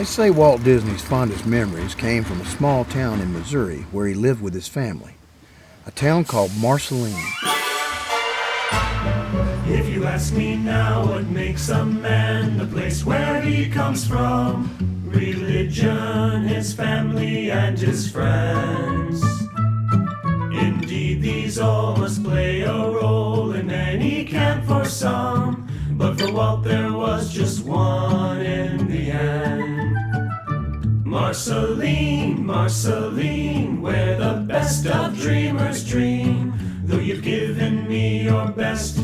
They say Walt Disney's fondest memories came from a small town in Missouri where he lived with his family, a town called Marceline. If you ask me now what makes a man, the place where he comes from, religion, his family, and his friends. Indeed, these all must play a role in any camp for some, but for Walt there was just one in the end. Marceline, Marceline, where the best of dreamers dream. Though you've given me your best,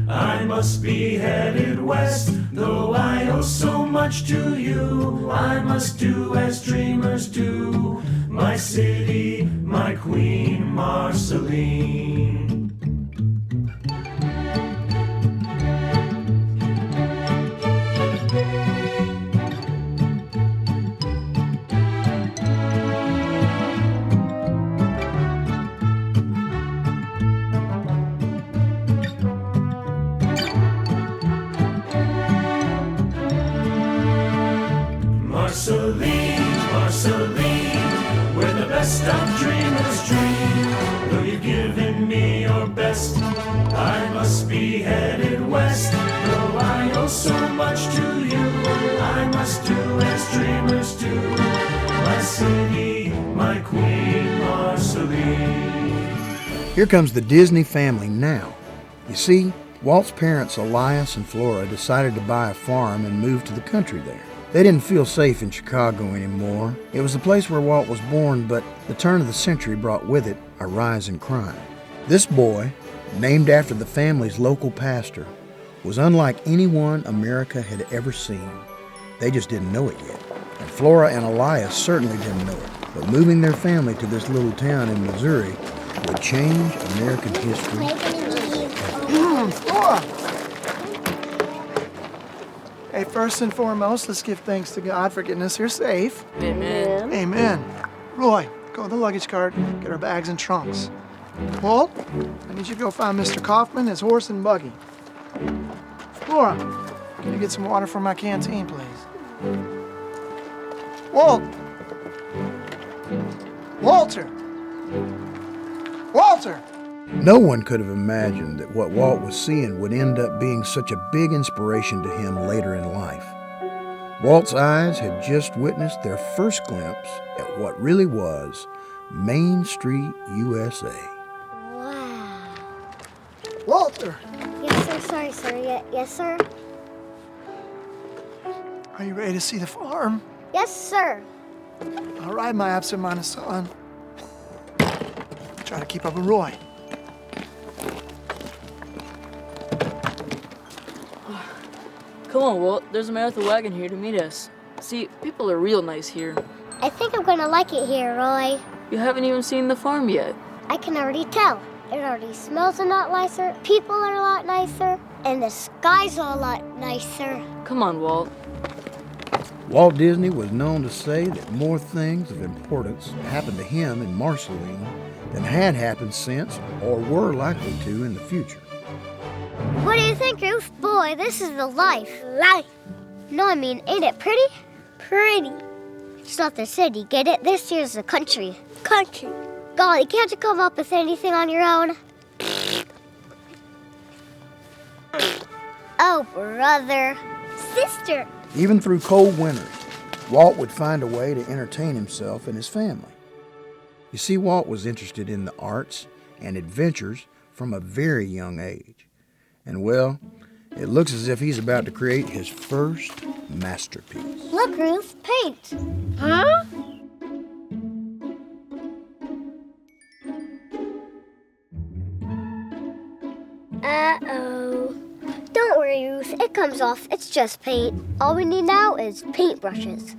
I must be headed west. Though I owe so much to you, I must do as dreamers do. My city, my queen, Marceline. Marceline, Marceline, where the best of dreamers dream. Though you've given me your best, I must be headed west. Though I owe so much to you, I must do as dreamers do. My city, my queen, Marceline. Here comes the Disney family now. You see, Walt's parents, Elias and Flora, decided to buy a farm and move to the country there. They didn't feel safe in Chicago anymore. It was the place where Walt was born, but the turn of the century brought with it a rise in crime. This boy, named after the family's local pastor, was unlike anyone America had ever seen. They just didn't know it yet. And Flora and Elias certainly didn't know it. But moving their family to this little town in Missouri would change American history. Flora! Hey, first and foremost, let's give thanks to God for getting us here safe. Amen. Amen. Roy, go to the luggage cart, get our bags and trunks. Walt, I need you to go find Mr. Kaufman, his horse and buggy. Flora, can you get some water from my canteen, please? Walt! Walter! Walter! No one could have imagined that what Walt was seeing would end up being such a big inspiration to him later in life. Walt's eyes had just witnessed their first glimpse at what really was Main Street, USA. Wow. Walter! Yes, sir. Sorry, sir. Yes, sir. Are you ready to see the farm? Yes, sir. All right, my absent-minded son. Try to keep up with Roy. Come on, Walt. There's a man with a wagon here to meet us. See, people are real nice here. I think I'm gonna like it here, Roy. You haven't even seen the farm yet. I can already tell. It already smells a lot nicer, people are a lot nicer, and the sky's a lot nicer. Come on, Walt. Walt Disney was known to say that more things of importance happened to him in Marceline than had happened since or were likely to in the future. What do you think, Ruth? Boy, this is the life. Life. No, I mean, ain't it pretty? Pretty. It's not the city, get it? This here's the country. Country. Golly, can't you come up with anything on your own? Oh, brother. Sister. Even through cold winters, Walt would find a way to entertain himself and his family. You see, Walt was interested in the arts and adventures from a very young age. And well, it looks as if he's about to create his first masterpiece. Look, Ruth, paint. Huh? Uh-oh. Don't worry, Ruth. It comes off. It's just paint. All we need now is paintbrushes.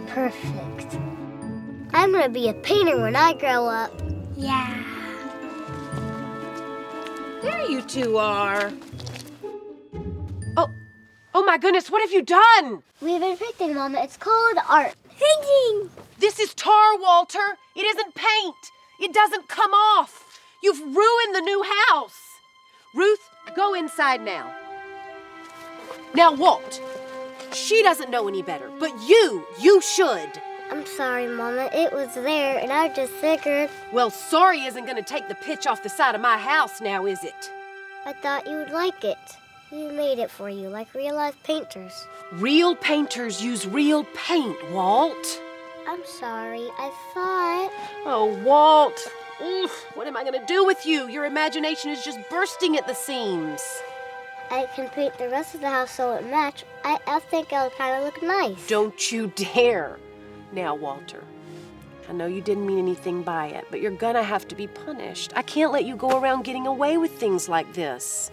Perfect. gonna be a painter when I grow up. Yeah. There you two are. Oh my goodness, what have you done? We've been painting, Mama. It's called art. Painting! This is tar, Walter. It isn't paint. It doesn't come off. You've ruined the new house. Ruth, go inside now. Now, Walt, she doesn't know any better, but you should. I'm sorry, Mama. It was there, and I just figured. Well, sorry isn't going to take the pitch off the side of my house now, is it? I thought you would like it. We made it for you, like real-life painters. Real painters use real paint, Walt. I'm sorry. I thought... Oh, Walt. Oof, what am I going to do with you? Your imagination is just bursting at the seams. I can paint the rest of the house so it match. I think it'll kind of look nice. Don't you dare. Now, Walter, I know you didn't mean anything by it, but you're gonna have to be punished. I can't let you go around getting away with things like this.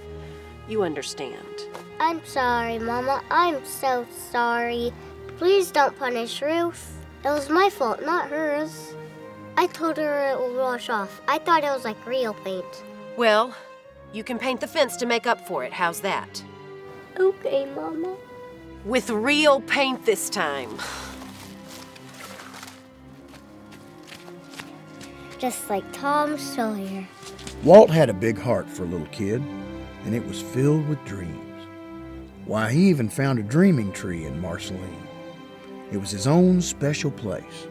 You understand. I'm sorry, Mama. I'm so sorry. Please don't punish Ruth. It was my fault, not hers. I told her it will wash off. I thought it was like real paint. Well, you can paint the fence to make up for it. How's that? Okay, Mama. With real paint this time. Just like Tom Sawyer. Walt had a big heart for a little kid, and it was filled with dreams. Why, he even found a dreaming tree in Marceline. It was his own special place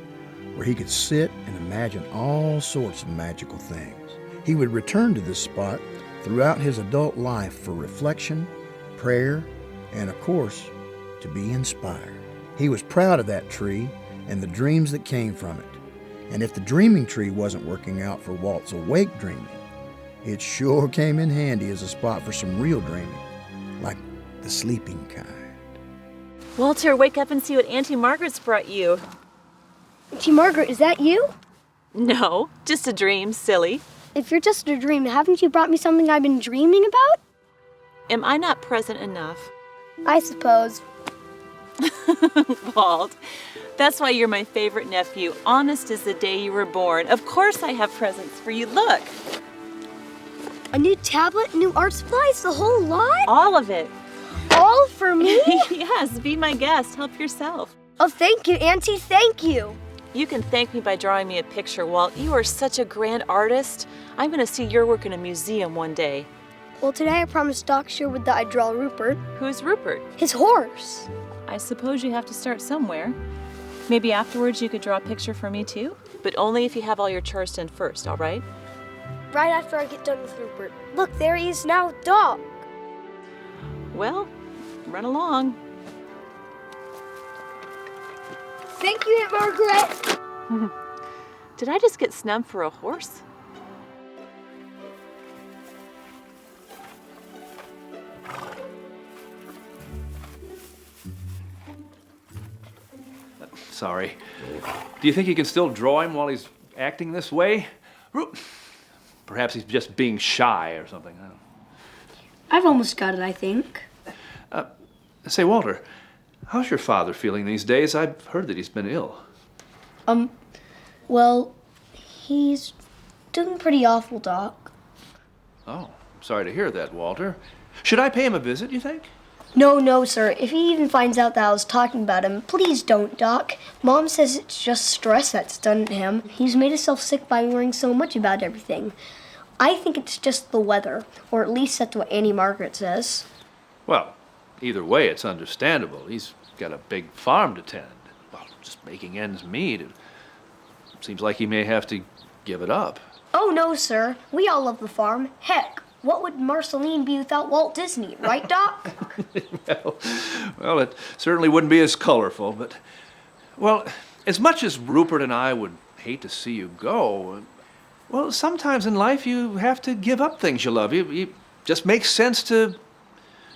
where he could sit and imagine all sorts of magical things. He would return to this spot throughout his adult life for reflection, prayer, and of course, to be inspired. He was proud of that tree and the dreams that came from it. And if the dreaming tree wasn't working out for Walt's awake dreaming, it sure came in handy as a spot for some real dreaming, like the sleeping kind. Walter, wake up and see what Auntie Margaret's brought you. Auntie Margaret, is that you? No, just a dream, silly. If you're just a dream, haven't you brought me something I've been dreaming about? Am I not present enough? I suppose. Walt, that's why you're my favorite nephew. Honest as the day you were born. Of course I have presents for you. Look. A new tablet, new art supplies, the whole lot? All of it. All for me? Yes, be my guest. Help yourself. Oh, thank you, Auntie, thank you. You can thank me by drawing me a picture, Walt. You are such a grand artist. I'm going to see your work in a museum one day. Well, today I promised Doc Sherwood that I'd draw Rupert. Who's Rupert? His horse. I suppose you have to start somewhere. Maybe afterwards you could draw a picture for me too? But only if you have all your chores done first, all right? Right after I get done with Rupert. Look, there he is now, Doc. Well, run along. Thank you, Aunt Margaret. Did I just get snubbed for a horse? Sorry. Do you think you can still draw him while he's acting this way? Perhaps he's just being shy or something. I don't know. I've almost got it, I think. Say, Walter, how's your father feeling these days? I've heard that he's been ill. Well, he's doing pretty awful, Doc. Oh, sorry to hear that, Walter. Should I pay him a visit, you think? No, sir. If he even finds out that I was talking about him, please don't, Doc. Mom says it's just stress that's done to him. He's made himself sick by worrying so much about everything. I think it's just the weather, or at least that's what Auntie Margaret says. Well, either way, it's understandable. He's got a big farm to tend. Well, just making ends meet. It seems like he may have to give it up. Oh, no, sir. We all love the farm. Heck, what would Marceline be without Walt Disney, right, Doc? well, it certainly wouldn't be as colorful, but... Well, as much as Rupert and I would hate to see you go, well, sometimes in life you have to give up things you love. It just makes sense to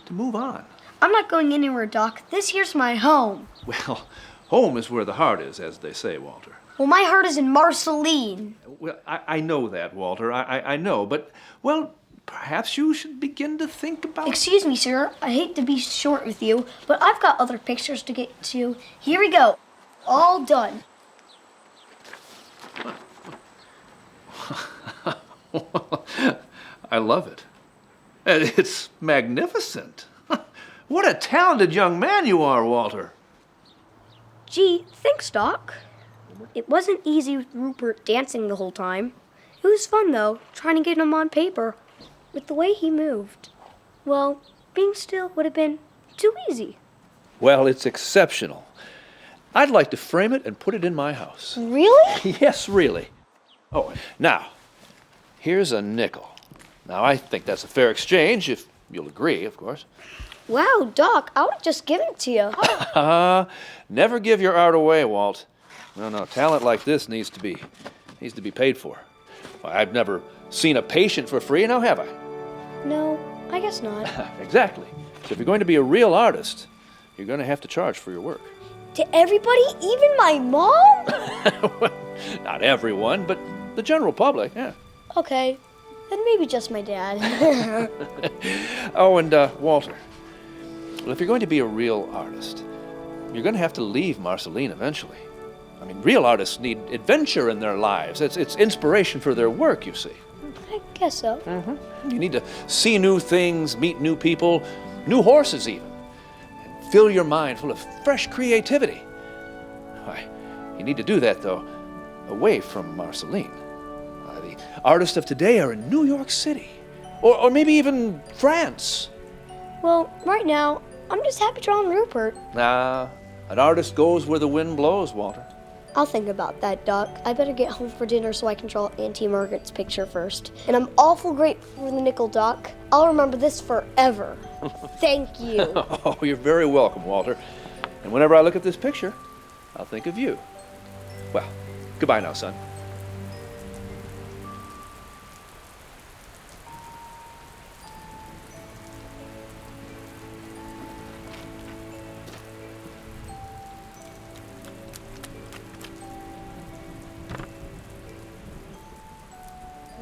move on. I'm not going anywhere, Doc. This here's my home. Well, home is where the heart is, as they say, Walter. Well, my heart is in Marceline. Well, I know that, Walter. I know, but, well, perhaps you should begin to think about... Excuse me, sir. I hate to be short with you, but I've got other pictures to get to. Here we go. All done. I love it. It's magnificent. What a talented young man you are, Walter. Gee, thanks, Doc. It wasn't easy with Rupert dancing the whole time. It was fun, though, trying to get him on paper. With the way he moved, well, being still would have been too easy. Well, it's exceptional. I'd like to frame it and put it in my house. Really? Yes, really. Oh, now, here's a nickel. Now, I think that's a fair exchange, if you'll agree, of course. Wow, Doc, I would have just given it to you. Never give your art away, Walt. No, talent like this needs to be paid for. Why, I've never seen a patient for free, now have I? No, I guess not. Exactly. So if you're going to be a real artist, you're going to have to charge for your work. To everybody, even my mom? Well, not everyone, but the general public, yeah. Okay, then maybe just my dad. Oh, and Walter, well, if you're going to be a real artist, you're going to have to leave Marceline eventually. I mean, real artists need adventure in their lives. It's inspiration for their work, you see. I guess so. Mm-hmm. You need to see new things, meet new people, new horses even, and fill your mind full of fresh creativity. Why, you need to do that, though, away from Marceline. The artists of today are in New York City, or maybe even France. Well, right now, I'm just happy drawing Rupert. Nah, an artist goes where the wind blows, Walter. I'll think about that, Doc. I better get home for dinner so I can draw Auntie Margaret's picture first. And I'm awful grateful for the nickel, Doc. I'll remember this forever. Thank you. Oh, you're very welcome, Walter. And whenever I look at this picture, I'll think of you. Well, goodbye now, son.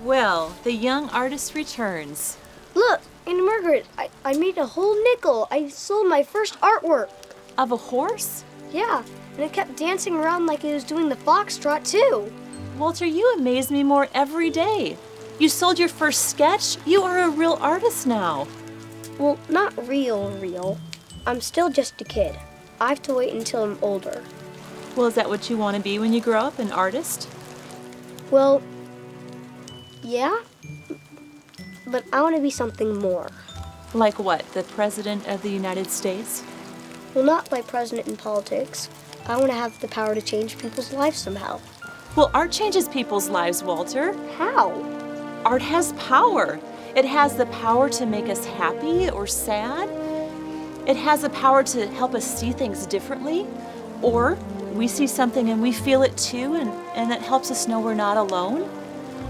Well, the young artist returns. Look, Auntie Margaret, I made a whole nickel. I sold my first artwork. Of a horse? Yeah, and it kept dancing around like it was doing the foxtrot, too. Walter, you amaze me more every day. You sold your first sketch. You are a real artist now. Well, not real. I'm still just a kid. I have to wait until I'm older. Well, is that what you want to be when you grow up, an artist? Well, yeah, but I want to be something more. Like what, the President of the United States? Well, not like president in politics. I want to have the power to change people's lives somehow. Well, art changes people's lives, Walter. How? Art has power. It has the power to make us happy or sad. It has the power to help us see things differently. Or we see something and we feel it too, and that helps us know we're not alone.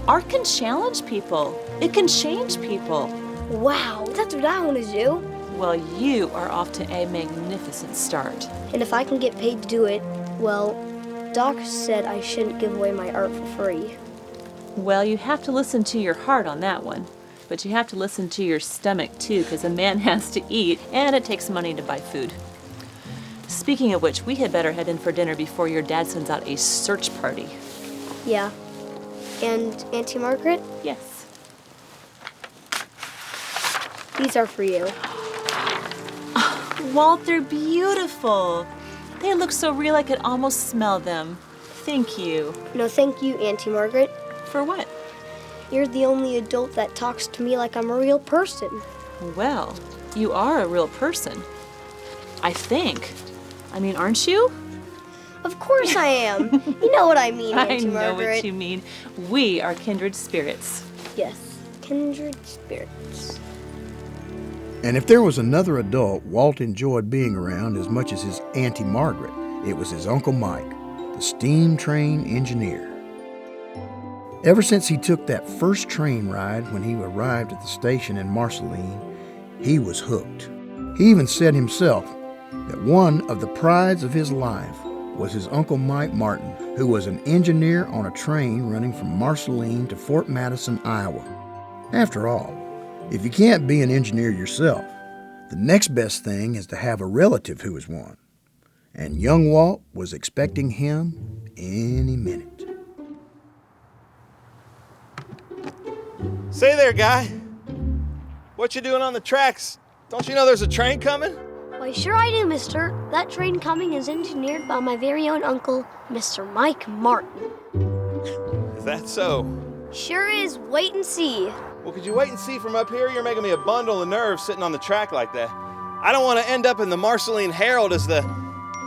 Art can challenge people. It can change people. Wow, that's what I want to do. Well, you are off to a magnificent start. And if I can get paid to do it, well, Doc said I shouldn't give away my art for free. Well, you have to listen to your heart on that one. But you have to listen to your stomach too, because a man has to eat, and it takes money to buy food. Speaking of which, we had better head in for dinner before your dad sends out a search party. Yeah. And Auntie Margaret? Yes. These are for you. Walt, they're beautiful. They look so real I could almost smell them. Thank you. No, thank you, Auntie Margaret. For what? You're the only adult that talks to me like I'm a real person. Well, you are a real person. I think. I mean, aren't you? Of course I am. You know what I mean, Auntie I know Margaret. what you mean. We are kindred spirits. Yes, kindred spirits. And if there was another adult Walt enjoyed being around as much as his Auntie Margaret, it was his Uncle Mike, the steam train engineer. Ever since he took that first train ride when he arrived at the station in Marceline, he was hooked. He even said himself that one of the prides of his life was his Uncle Mike Martin, who was an engineer on a train running from Marceline to Fort Madison, Iowa. After all, if you can't be an engineer yourself, the next best thing is to have a relative who is one. And young Walt was expecting him any minute. Say there, guy. What you doing on the tracks? Don't you know there's a train coming? Why, sure I do, mister. That train coming is engineered by my very own uncle, Mr. Mike Martin. Is that so? Sure is. Wait and see. Well, could you wait and see from up here? You're making me a bundle of nerves sitting on the track like that. I don't want to end up in the Marceline Herald as the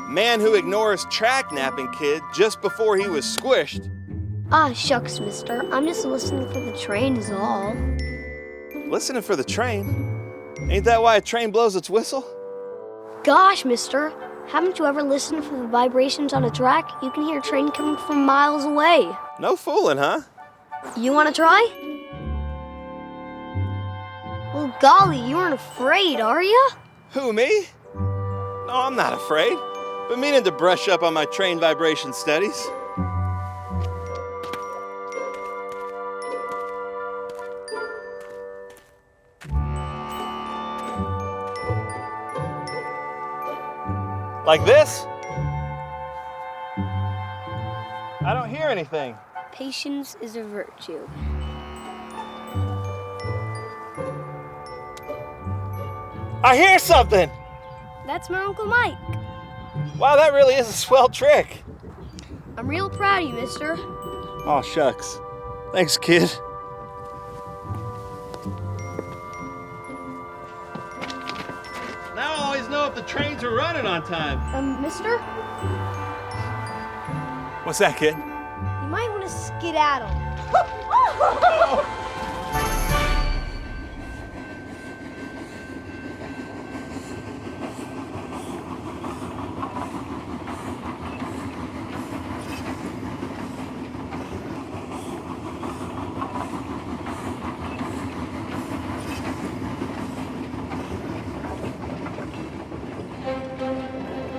man who ignores track napping kid just before he was squished. Ah, shucks, mister. I'm just listening for the train is all. Listening for the train? Ain't that why a train blows its whistle? Gosh, mister. Haven't you ever listened for the vibrations on a track? You can hear a train coming from miles away. No fooling, huh? You want to try? Well, golly, you aren't afraid, are you? Who, me? No, I'm not afraid. Been meaning to brush up on my train vibration studies. Like this? I don't hear anything. Patience is a virtue. I hear something! That's my Uncle Mike. Wow, that really is a swell trick. I'm real proud of you, mister. Oh, shucks. Thanks, kid. Now I always know if the trains are running on time. Mister? What's that, kid? You might want to skedaddle.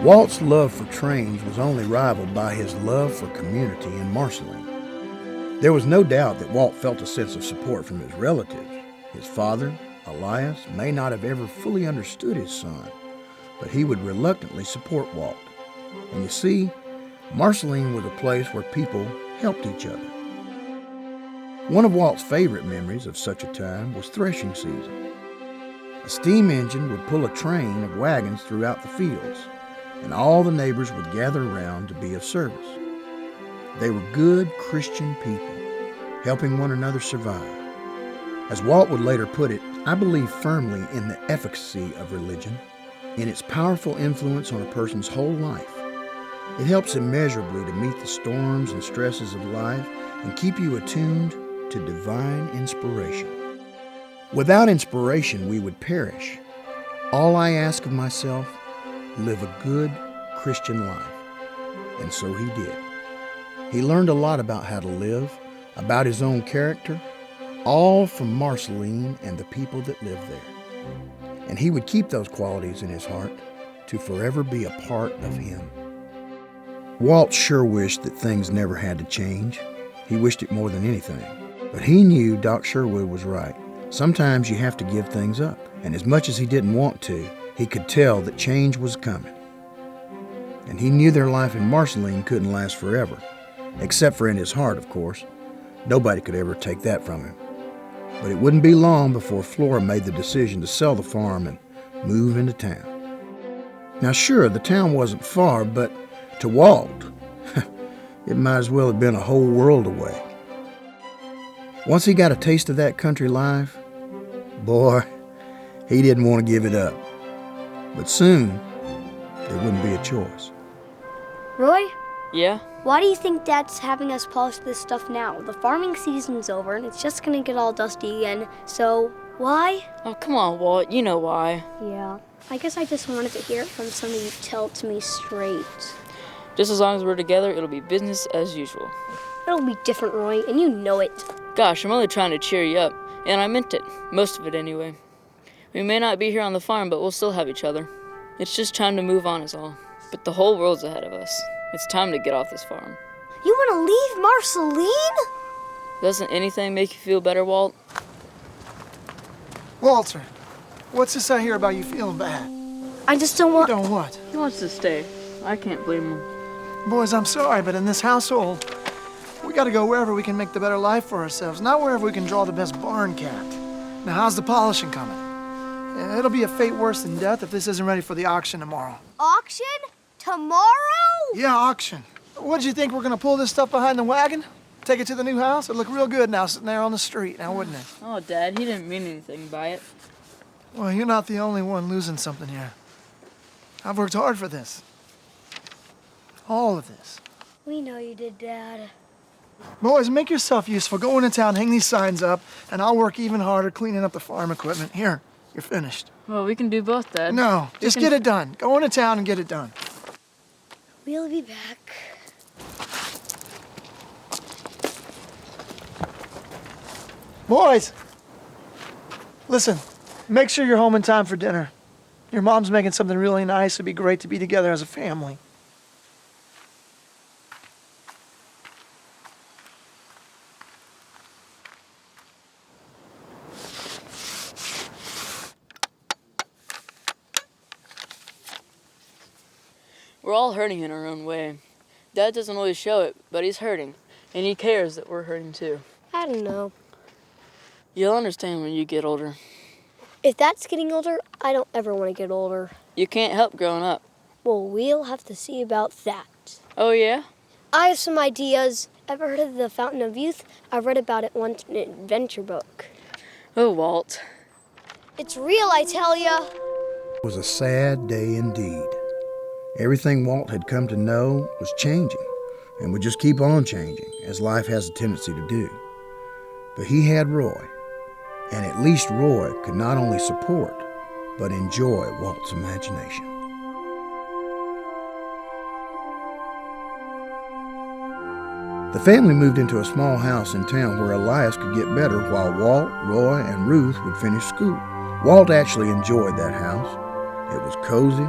Walt's love for trains was only rivaled by his love for community in Marceline. There was no doubt that Walt felt a sense of support from his relatives. His father, Elias, may not have ever fully understood his son, but he would reluctantly support Walt. And you see, Marceline was a place where people helped each other. One of Walt's favorite memories of such a time was threshing season. A steam engine would pull a train of wagons throughout the fields, and all the neighbors would gather around to be of service. They were good Christian people, helping one another survive. As Walt would later put it, I believe firmly in the efficacy of religion, in its powerful influence on a person's whole life. It helps immeasurably to meet the storms and stresses of life and keep you attuned to divine inspiration. Without inspiration, we would perish. All I ask of myself, live a good Christian life. And so he did. He learned a lot about how to live, about his own character, all from Marceline and the people that lived there. And he would keep those qualities in his heart to forever be a part of him. Walt sure wished that things never had to change. He wished it more than anything. But he knew Doc Sherwood was right. Sometimes you have to give things up. And as much as he didn't want to, he could tell that change was coming. And he knew their life in Marceline couldn't last forever, except for in his heart, of course. Nobody could ever take that from him. But it wouldn't be long before Flora made the decision to sell the farm and move into town. Now sure, the town wasn't far, but to Walt, it might as well have been a whole world away. Once he got a taste of that country life, boy, he didn't want to give it up. But soon, there wouldn't be a choice. Roy? Yeah? Why do you think Dad's having us polish this stuff now? The farming season's over and it's just gonna get all dusty again, so why? Oh, come on, Walt. You know why. Yeah, I guess I just wanted to hear it from somebody who tell it to me straight. Just as long as we're together, it'll be business as usual. It'll be different, Roy, and you know it. Gosh, I'm only trying to cheer you up, and I meant it. Most of it, anyway. We may not be here on the farm, but we'll still have each other. It's just time to move on is all. But the whole world's ahead of us. It's time to get off this farm. You want to leave Marceline? Doesn't anything make you feel better, Walt? Walter, what's this I hear about you feeling bad? I just don't want... You don't what? He wants to stay. I can't blame him. Boys, I'm sorry, but in this household, We gotta go wherever we can make the better life for ourselves, not wherever we can draw the best barn cat. Now, how's the polishing coming? It'll be a fate worse than death if this isn't ready for the auction tomorrow. Auction? Tomorrow? Yeah, auction. What'd you think, we're gonna pull this stuff behind the wagon? Take it to the new house? It'd look real good now sitting there on the street, now wouldn't it? Oh, Dad, he didn't mean anything by it. Well, you're not the only one losing something here. I've worked hard for this. All of this. We know you did, Dad. Boys, make yourself useful. Go into town, hang these signs up, and I'll work even harder cleaning up the farm equipment. Here, you're finished. Well, we can do both, Dad. No, just get it done. Go into town and get it done. We'll be back. Boys, listen, make sure you're home in time for dinner. Your mom's making something really nice. It'd be great to be together as a family. We're all hurting in our own way. Dad doesn't always show it, but he's hurting. And he cares that we're hurting too. I don't know. You'll understand when you get older. If that's getting older, I don't ever want to get older. You can't help growing up. Well, we'll have to see about that. Oh, yeah? I have some ideas. Ever heard of the Fountain of Youth? I read about it once in an adventure book. Oh, Walt. It's real, I tell ya. It was a sad day indeed. Everything Walt had come to know was changing and would just keep on changing, as life has a tendency to do. But he had Roy, and at least Roy could not only support, but enjoy Walt's imagination. The family moved into a small house in town where Elias could get better while Walt, Roy, and Ruth would finish school. Walt actually enjoyed that house. It was cozy,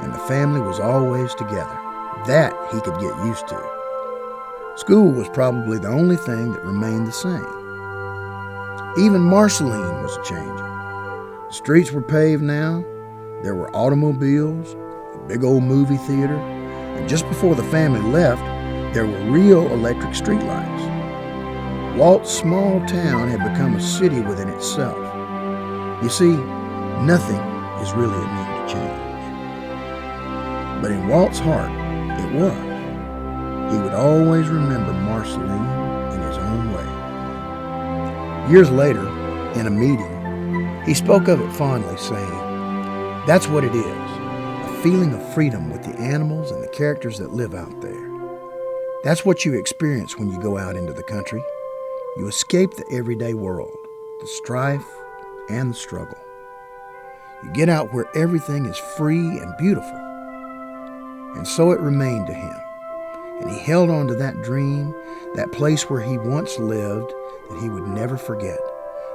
and the family was always together. That he could get used to. School was probably the only thing that remained the same. Even Marceline was changing. The streets were paved now. There were automobiles, a big old movie theater, and just before the family left, there were real electric streetlights. Walt's small town had become a city within itself. You see, nothing is really immune to change. But in Walt's heart, it was. He would always remember Marceline in his own way. Years later, in a meeting, he spoke of it fondly, saying, "That's what it is, a feeling of freedom with the animals and the characters that live out there. That's what you experience when you go out into the country. You escape the everyday world, the strife and the struggle. You get out where everything is free and beautiful." And so it remained to him. And he held on to that dream, that place where he once lived, that he would never forget,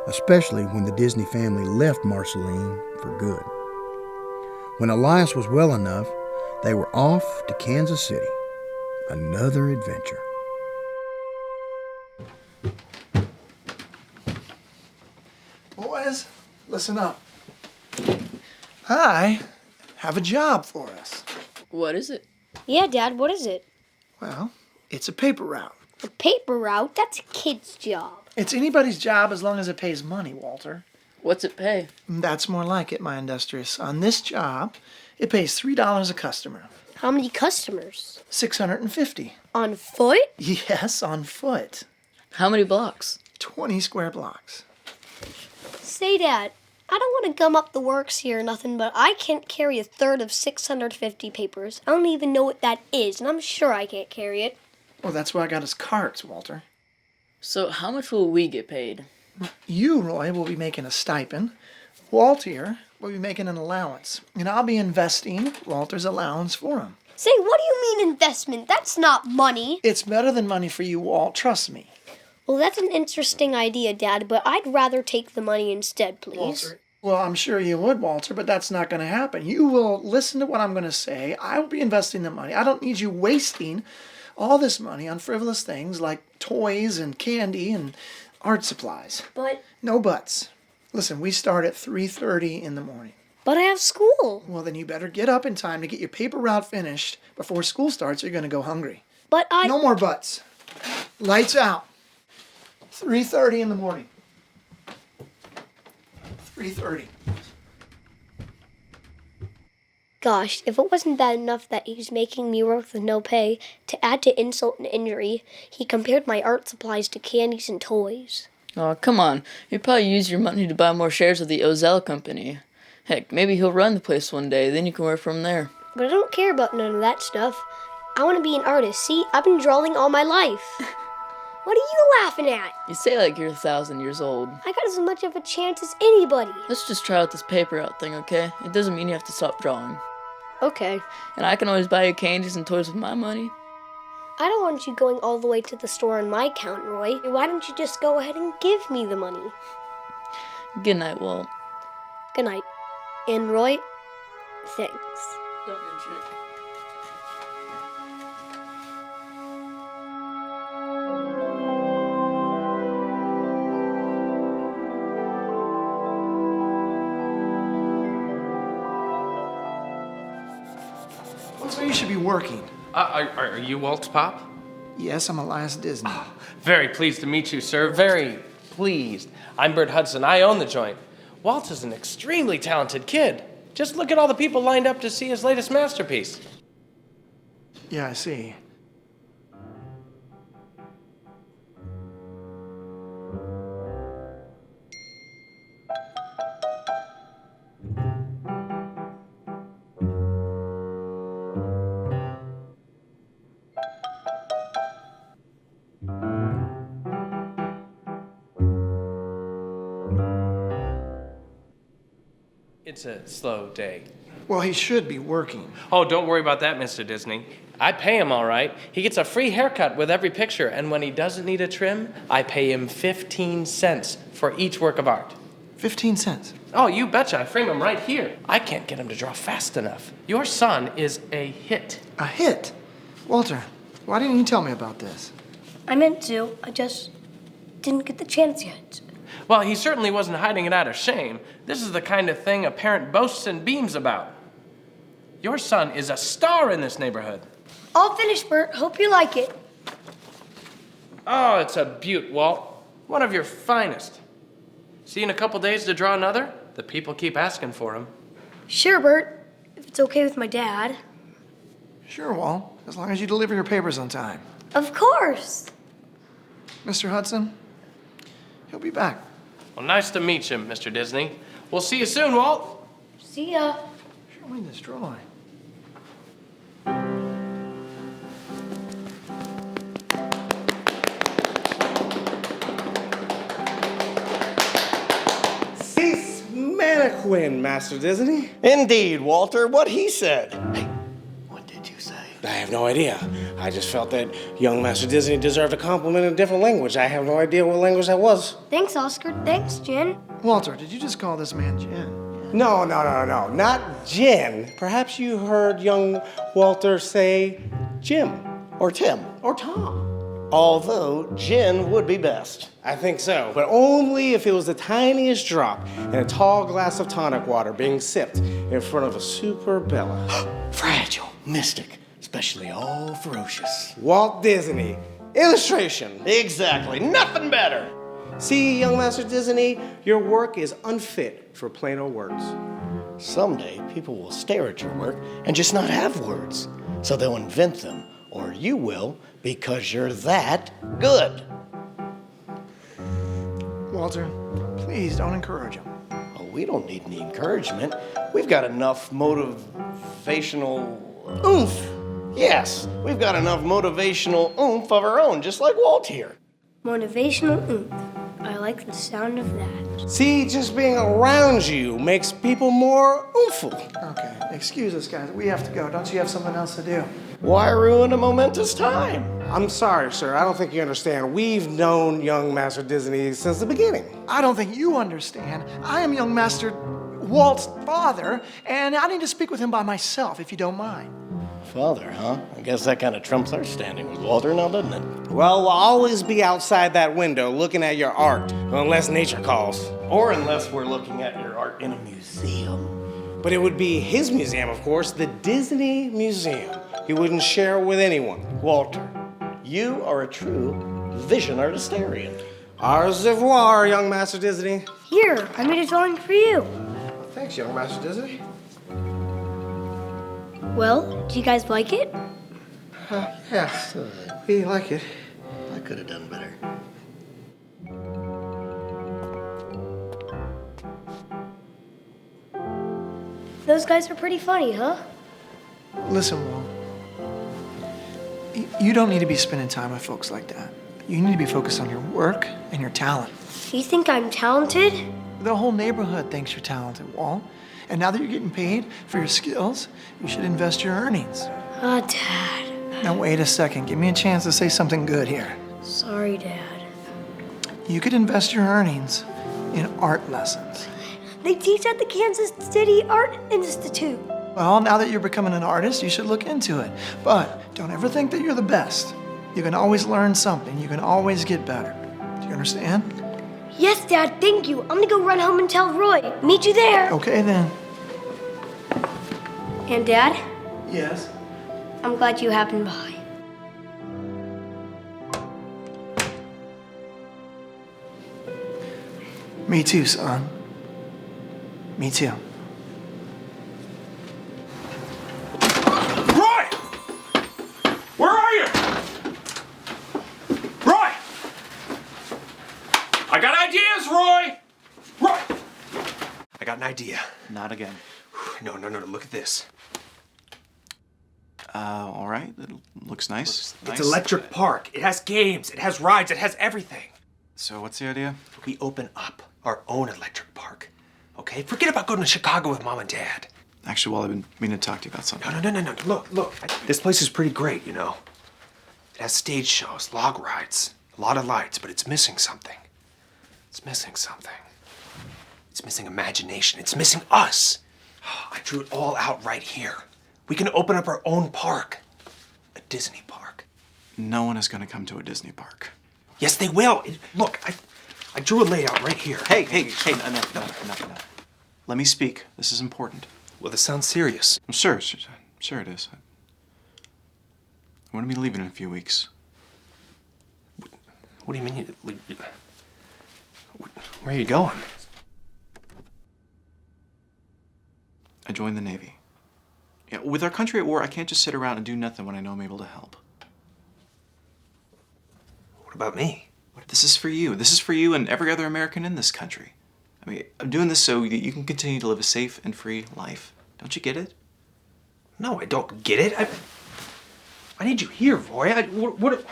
especially when the Disney family left Marceline for good. When Elias was well enough, they were off to Kansas City. Another adventure. Boys, listen up. I have a job for us. What is it? Yeah, Dad, what is it? Well, it's a paper route. A paper route? That's a kid's job. It's anybody's job as long as it pays money, Walter. What's it pay? That's more like it, my industrious. On this job, it pays $3 a customer. How many customers? 650. On foot? Yes, on foot. How many blocks? 20 square blocks. Say, Dad, I don't want to gum up the works here or nothing, but I can't carry a third of 650 papers. I don't even know what that is, and I'm sure I can't carry it. Well, that's why I got us carts, Walter. So how much will we get paid? You, Roy, will be making a stipend. Walt here will be making an allowance. And I'll be investing Walter's allowance for him. Say, what do you mean investment? That's not money. It's better than money for you, Walt. Trust me. Well, that's an interesting idea, Dad, but I'd rather take the money instead, please. Walter. Well, I'm sure you would, Walter, but that's not going to happen. You will listen to what I'm going to say. I will be investing the money. I don't need you wasting all this money on frivolous things like toys and candy and art supplies. But... No buts. Listen, we start at 3:30 in the morning. But I have school. Well, then you better get up in time to get your paper route finished before school starts or you're going to go hungry. But I... No more buts. Lights out. 3:30 in the morning. 3:30. Gosh, if it wasn't bad enough that he's making me work with no pay, to add to insult and injury, he compared my art supplies to candies and toys. Oh, come on. You'd probably use your money to buy more shares of the Ozell Company. Heck, maybe he'll run the place one day, then you can work from there. But I don't care about none of that stuff. I want to be an artist. See, I've been drawing all my life. What are you laughing at? You say like you're 1,000 years old. I got as much of a chance as anybody. Let's just try out this paper out thing, okay? It doesn't mean you have to stop drawing. Okay. And I can always buy you candies and toys with my money. I don't want you going all the way to the store on my account, Roy. Why don't you just go ahead and give me the money? Good night, Walt. Good night. And Roy, thanks. Don't mention it. So you should be working. Are you Walt's pop? Yes, I'm Elias Disney. Very pleased to meet you, sir. Very pleased. I'm Bert Hudson. I own the joint. Walt is an extremely talented kid. Just look at all the people lined up to see his latest masterpiece. Yeah, I see. It's a slow day. Well, he should be working. Oh, don't worry about that, Mr. Disney. I pay him all right. He gets a free haircut with every picture, and when he doesn't need a trim, I pay him 15 cents for each work of art. 15 cents? Oh, you betcha. I frame him right here. I can't get him to draw fast enough. Your son is a hit. A hit? Walter, why didn't you tell me about this? I meant to. I just didn't get the chance yet. Well, he certainly wasn't hiding it out of shame. This is the kind of thing a parent boasts and beams about. Your son is a star in this neighborhood. All finished, Bert. Hope you like it. Oh, it's a beaut, Walt. One of your finest. See you in a couple days to draw another? The people keep asking for him. Sure, Bert. If it's okay with my dad. Sure, Walt, as long as you deliver your papers on time. Of course. Mr. Hudson, he'll be back. Well, nice to meet you, Mr. Disney. We'll see you soon, Walt. See ya. Show me this drawing. Cease mannequin, Master Disney. Indeed, Walter, what he said. Hey, what did you say? I have no idea. I just felt that young Master Disney deserved a compliment in a different language. I have no idea what language that was. Thanks, Oscar. Thanks, Jen. Walter, did you just call this man Jen? No, not Jen. Perhaps you heard young Walter say Jim. Or Tim. Or Tom. Although gin would be best. I think so, but only if it was the tiniest drop in a tall glass of tonic water being sipped in front of a super Bella. Fragile, mystic, especially all ferocious. Walt Disney. Illustration. Exactly, nothing better. See, young Master Disney, your work is unfit for plain old words. Someday, people will stare at your work and just not have words. So they'll invent them, or you will, because you're that good. Walter, please don't encourage him. Oh, we don't need any encouragement. We've got enough motivational oomph. Yes, we've got enough motivational oomph of our own, just like Walt here. Motivational oomph. I like the sound of that. See, just being around you makes people more oompful. Okay, excuse us, guys. We have to go. Don't you have something else to do? Why ruin a momentous time? I'm sorry, sir. I don't think you understand. We've known young Master Disney since the beginning. I don't think you understand. I am young Master Walt's father, and I need to speak with him by myself, if you don't mind. Father, huh? I guess that kind of trumps our standing with Walter now, doesn't it? Well, we'll always be outside that window looking at your art, unless nature calls. Or unless we're looking at your art in a museum. But it would be his museum, of course, the Disney Museum. He wouldn't share it with anyone. Walter, you are a true Vision Artistarian. Au revoir, young Master Disney. Here, I made a drawing for you. Thanks, young Master Disney. Well, do you guys like it? Yes, we like it. I could have done better. Those guys are pretty funny, huh? Listen, Will. You don't need to be spending time with folks like that. You need to be focused on your work and your talent. You think I'm talented? The whole neighborhood thinks you're talented, Walt. And now that you're getting paid for your skills, you should invest your earnings. Oh, Dad. Now, wait a second. Give me a chance to say something good here. Sorry, Dad. You could invest your earnings in art lessons. They teach at the Kansas City Art Institute. Well, now that you're becoming an artist, you should look into it. But don't ever think that you're the best. You can always learn something. You can always get better. Do you understand? Yes, Dad, thank you. I'm gonna go run home and tell Roy. Meet you there. Okay, then. And Dad, Yes? I'm glad you happened by. Me too, son. Me too. Roy! Where are you? Roy! I got ideas, Roy! Roy! I got an idea. Not again. No, look at this. All right. It looks nice. It's Electric Park. It has games, it has rides, it has everything. So what's the idea? We open up our own electric park. Okay? Forget about going to Chicago with Mom and Dad. Actually, well, I've been meaning to talk to you about something. No. Look. This place is pretty great, you know. It has stage shows, log rides, a lot of lights, but it's missing something. It's missing something. It's missing imagination. It's missing us. I drew it all out right here. We can open up our own park. A Disney park. No one is going to come to a Disney park. Yes, they will. Look, I drew a layout right here. Hey, enough. Let me speak. This is important. Well, this sounds serious. I'm sure it is. I'm going to be leaving in a few weeks. What do you mean? Where are you going? I joined the Navy. Yeah, with our country at war, I can't just sit around and do nothing when I know I'm able to help. What about me? This is for you. This is for you and every other American in this country. I mean, I'm doing this so that you can continue to live a safe and free life. Don't you get it? No, I don't get it. I need you here, Roy. What am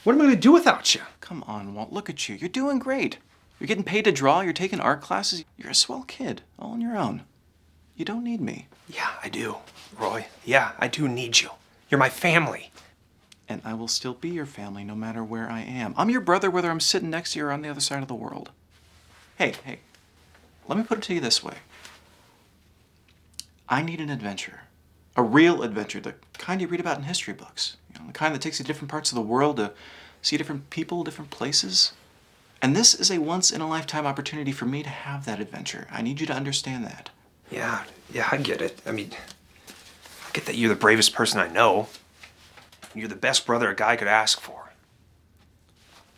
I going to do without you? Come on, Walt. Look at you. You're doing great. You're getting paid to draw. You're taking art classes. You're a swell kid, all on your own. You don't need me. Yeah, I do, Roy. Yeah, I do need you. You're my family. And I will still be your family no matter where I am. I'm your brother whether I'm sitting next to you or on the other side of the world. Hey, let me put it to you this way. I need an adventure. A real adventure, the kind you read about in history books. You know, the kind that takes you to different parts of the world to see different people, different places. And this is a once-in-a-lifetime opportunity for me to have that adventure. I need you to understand that. Yeah, I get it. I mean, I get that you're the bravest person I know. You're the best brother a guy could ask for.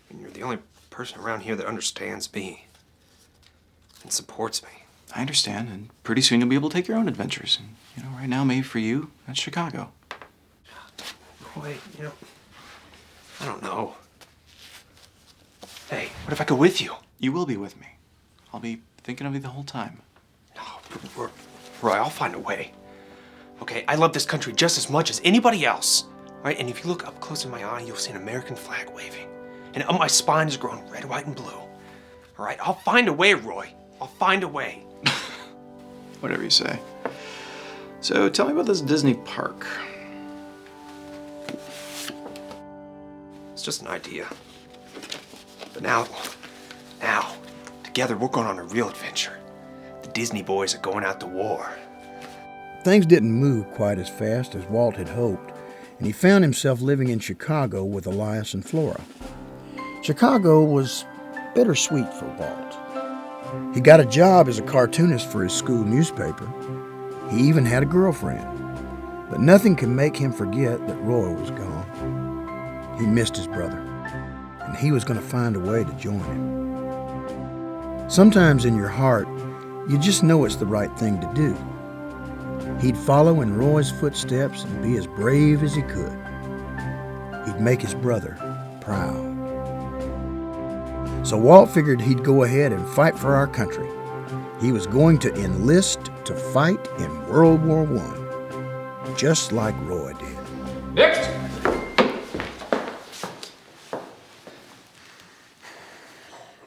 And you're the only person around here that understands me and supports me. I understand, and pretty soon you'll be able to take your own adventures. And, you know, right now, maybe for you, that's Chicago. Roy, I don't know. Hey, what if I go with you? You will be with me. I'll be thinking of you the whole time. No, Roy, I'll find a way. Okay, I love this country just as much as anybody else. All right, and if you look up close in my eye, you'll see an American flag waving. And up my spine is growing red, white, and blue. All right, I'll find a way, Roy. I'll find a way. Whatever you say. So tell me about this Disney park. It's just an idea. But now, together we're going on a real adventure. The Disney boys are going out to war. Things didn't move quite as fast as Walt had hoped, and he found himself living in Chicago with Elias and Flora. Chicago was bittersweet for Walt. He got a job as a cartoonist for his school newspaper. He even had a girlfriend. But nothing could make him forget that Roy was gone. He missed his brother, and and he was going to find a way to join him. Sometimes in your heart, you just know it's the right thing to do. He'd follow in Roy's footsteps and be as brave as he could. He'd make his brother proud. So Walt figured he'd go ahead and fight for our country. He was going to enlist to fight in World War I, just like Roy did. Next!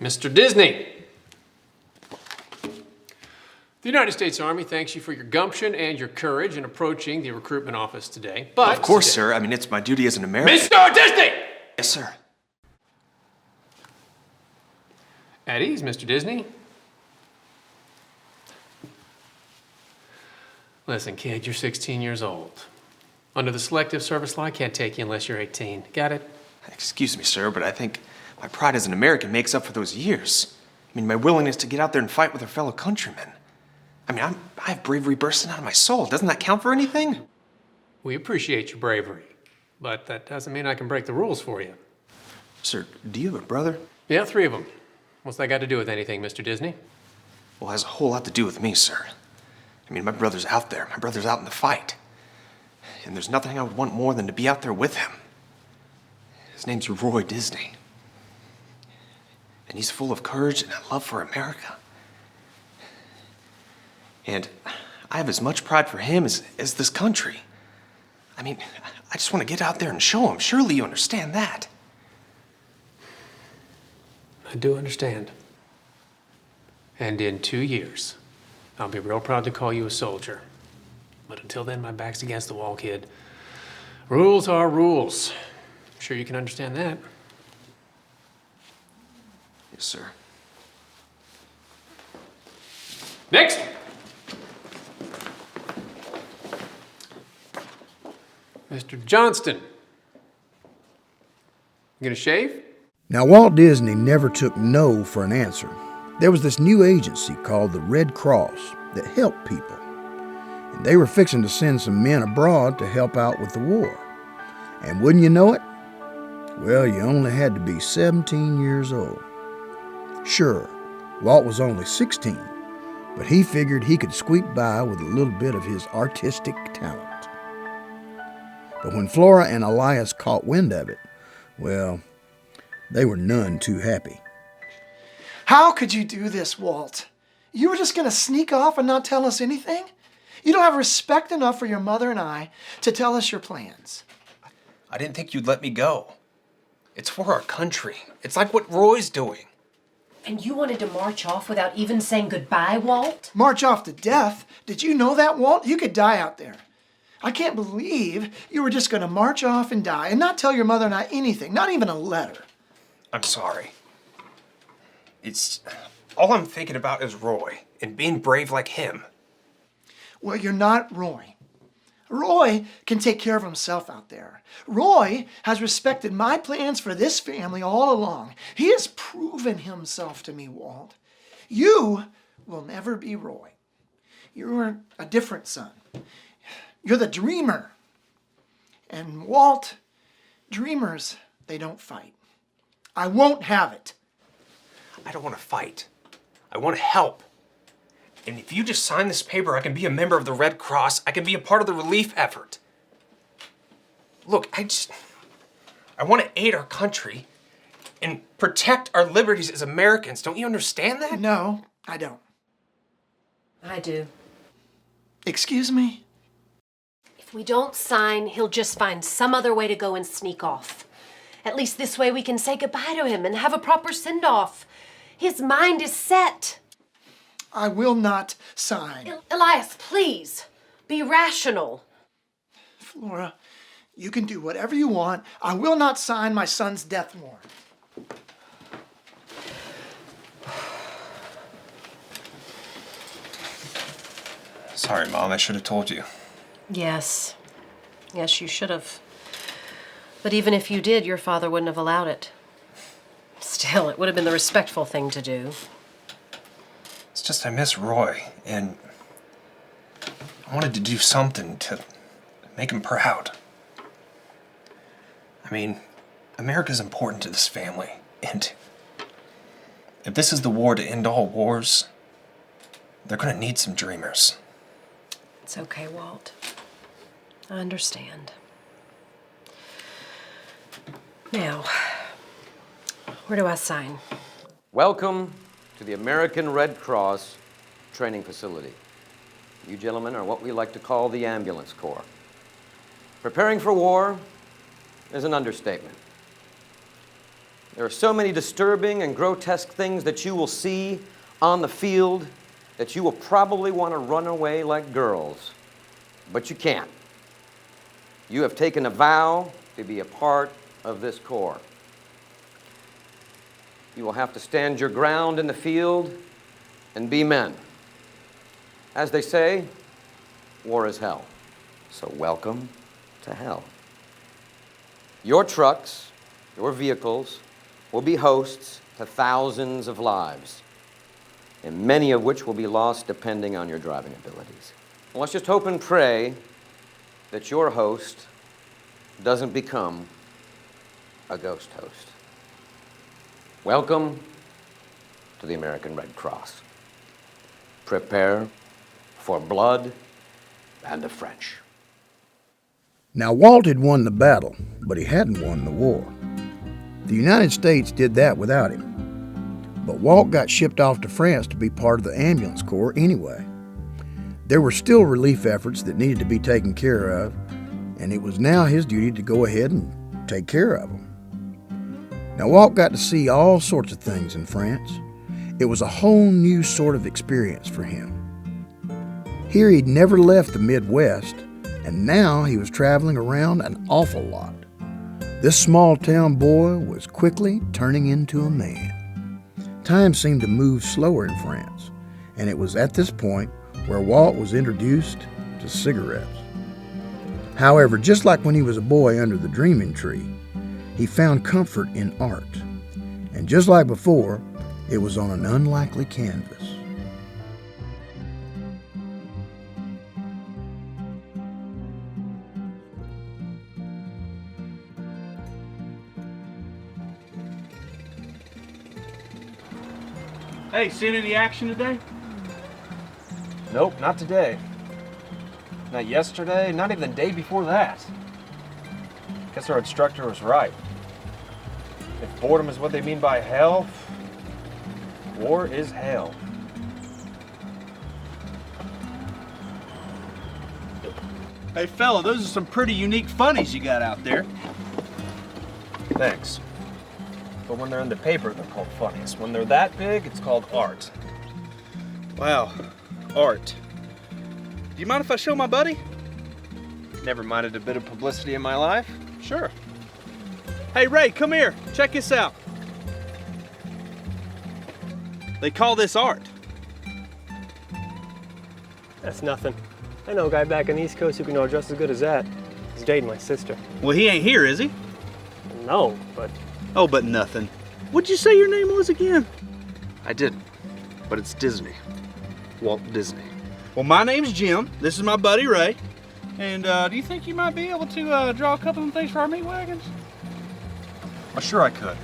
Mr. Disney. The United States Army thanks you for your gumption and your courage in approaching the recruitment office today. But of course, sir. I mean, it's my duty as an American. Mr. Disney! Yes, sir. At ease, Mr. Disney. Listen, kid, you're 16 years old. Under the Selective Service Law, I can't take you unless you're 18. Got it? Excuse me, sir, but I think my pride as an American makes up for those years. I mean, my willingness to get out there and fight with our fellow countrymen. I mean, I have bravery bursting out of my soul. Doesn't that count for anything? We appreciate your bravery, but that doesn't mean I can break the rules for you. Sir, do you have a brother? Yeah, 3 of them. What's that got to do with anything, Mr. Disney? Well, it has a whole lot to do with me, sir. I mean, my brother's out there. My brother's out in the fight. And there's nothing I would want more than to be out there with him. His name's Roy Disney. And he's full of courage and a love for America. And I have as much pride for him as this country. I mean, I just want to get out there and show him. Surely you understand that. I do understand. And in 2 years, I'll be real proud to call you a soldier. But until then, my back's against the wall, kid. Rules are rules. I'm sure you can understand that. Yes, sir. Next! Mr. Johnston. You gonna shave? Now, Walt Disney never took no for an answer. There was this new agency called the Red Cross that helped people. And they were fixing to send some men abroad to help out with the war. And wouldn't you know it? Well, you only had to be 17 years old. Sure, Walt was only 16, but he figured he could squeak by with a little bit of his artistic talent. But when Flora and Elias caught wind of it, well, they were none too happy. How could you do this, Walt? You were just going to sneak off and not tell us anything? You don't have respect enough for your mother and I to tell us your plans. I didn't think you'd let me go. It's for our country. It's like what Roy's doing. And you wanted to march off without even saying goodbye, Walt? March off to death? Did you know that, Walt? You could die out there. I can't believe you were just going to march off and die and not tell your mother and I anything, not even a letter. I'm sorry. It's... all I'm thinking about is Roy and being brave like him. Well, you're not Roy. Roy can take care of himself out there. Roy has respected my plans for this family all along. He has proven himself to me, Walt. You will never be Roy. You're a different son. You're the dreamer. And Walt, dreamers, they don't fight. I won't have it. I don't want to fight. I want to help. And if you just sign this paper, I can be a member of the Red Cross. I can be a part of the relief effort. Look, I want to aid our country and protect our liberties as Americans. Don't you understand that? No, I don't. I do. Excuse me? If we don't sign, he'll just find some other way to go and sneak off. At least this way we can say goodbye to him and have a proper send-off. His mind is set. I will not sign. Elias, please, be rational. Flora, you can do whatever you want. I will not sign my son's death warrant. Sorry, Mom, I should have told you. Yes. Yes, you should have. But even if you did, your father wouldn't have allowed it. Still, it would have been the respectful thing to do. It's just I miss Roy, and I wanted to do something to make him proud. I mean, America's important to this family, and if this is the war to end all wars, they're gonna need some dreamers. It's okay, Walt. I understand. Now, where do I sign? Welcome to the American Red Cross training facility. You gentlemen are what we like to call the ambulance corps. Preparing for war is an understatement. There are so many disturbing and grotesque things that you will see on the field that you will probably want to run away like girls, but you can't. You have taken a vow to be a part of this corps. You will have to stand your ground in the field and be men. As they say, war is hell. So welcome to hell. Your trucks, your vehicles, will be hosts to thousands of lives, and many of which will be lost depending on your driving abilities. Well, let's just hope and pray that your host doesn't become a ghost host. Welcome to the American Red Cross. Prepare for blood and the French. Now, Walt had won the battle, but he hadn't won the war. The United States did that without him. But Walt got shipped off to France to be part of the ambulance corps anyway. There were still relief efforts that needed to be taken care of, and it was now his duty to go ahead and take care of them. Now, Walt got to see all sorts of things in France. It was a whole new sort of experience for him. Here he'd never left the Midwest, and now he was traveling around an awful lot. This small-town boy was quickly turning into a man. Time seemed to move slower in France, and it was at this point where Walt was introduced to cigarettes. However, just like when he was a boy under the dreaming tree, he found comfort in art. And just like before, it was on an unlikely canvas. Hey, seen any action today? Nope, not today. Not yesterday, not even the day before that. Guess our instructor was right. If boredom is what they mean by hell, war is hell. Hey fella, those are some pretty unique funnies you got out there. Thanks. But when they're in the paper, they're called funnies. When they're that big, it's called art. Wow, art. Do you mind if I show my buddy? Never minded a bit of publicity in my life. Sure. Hey Ray, come here. Check this out. They call this art. That's nothing. I know a guy back on the East Coast who can draw just as good as that. He's dating my sister. Well, he ain't here, is he? No, but... Oh, but nothing. What'd you say your name was again? I didn't, but it's Disney. Walt Disney. Well, my name's Jim. This is my buddy Ray. And do you think you might be able to draw a couple of things for our meat wagons? Well, sure I could.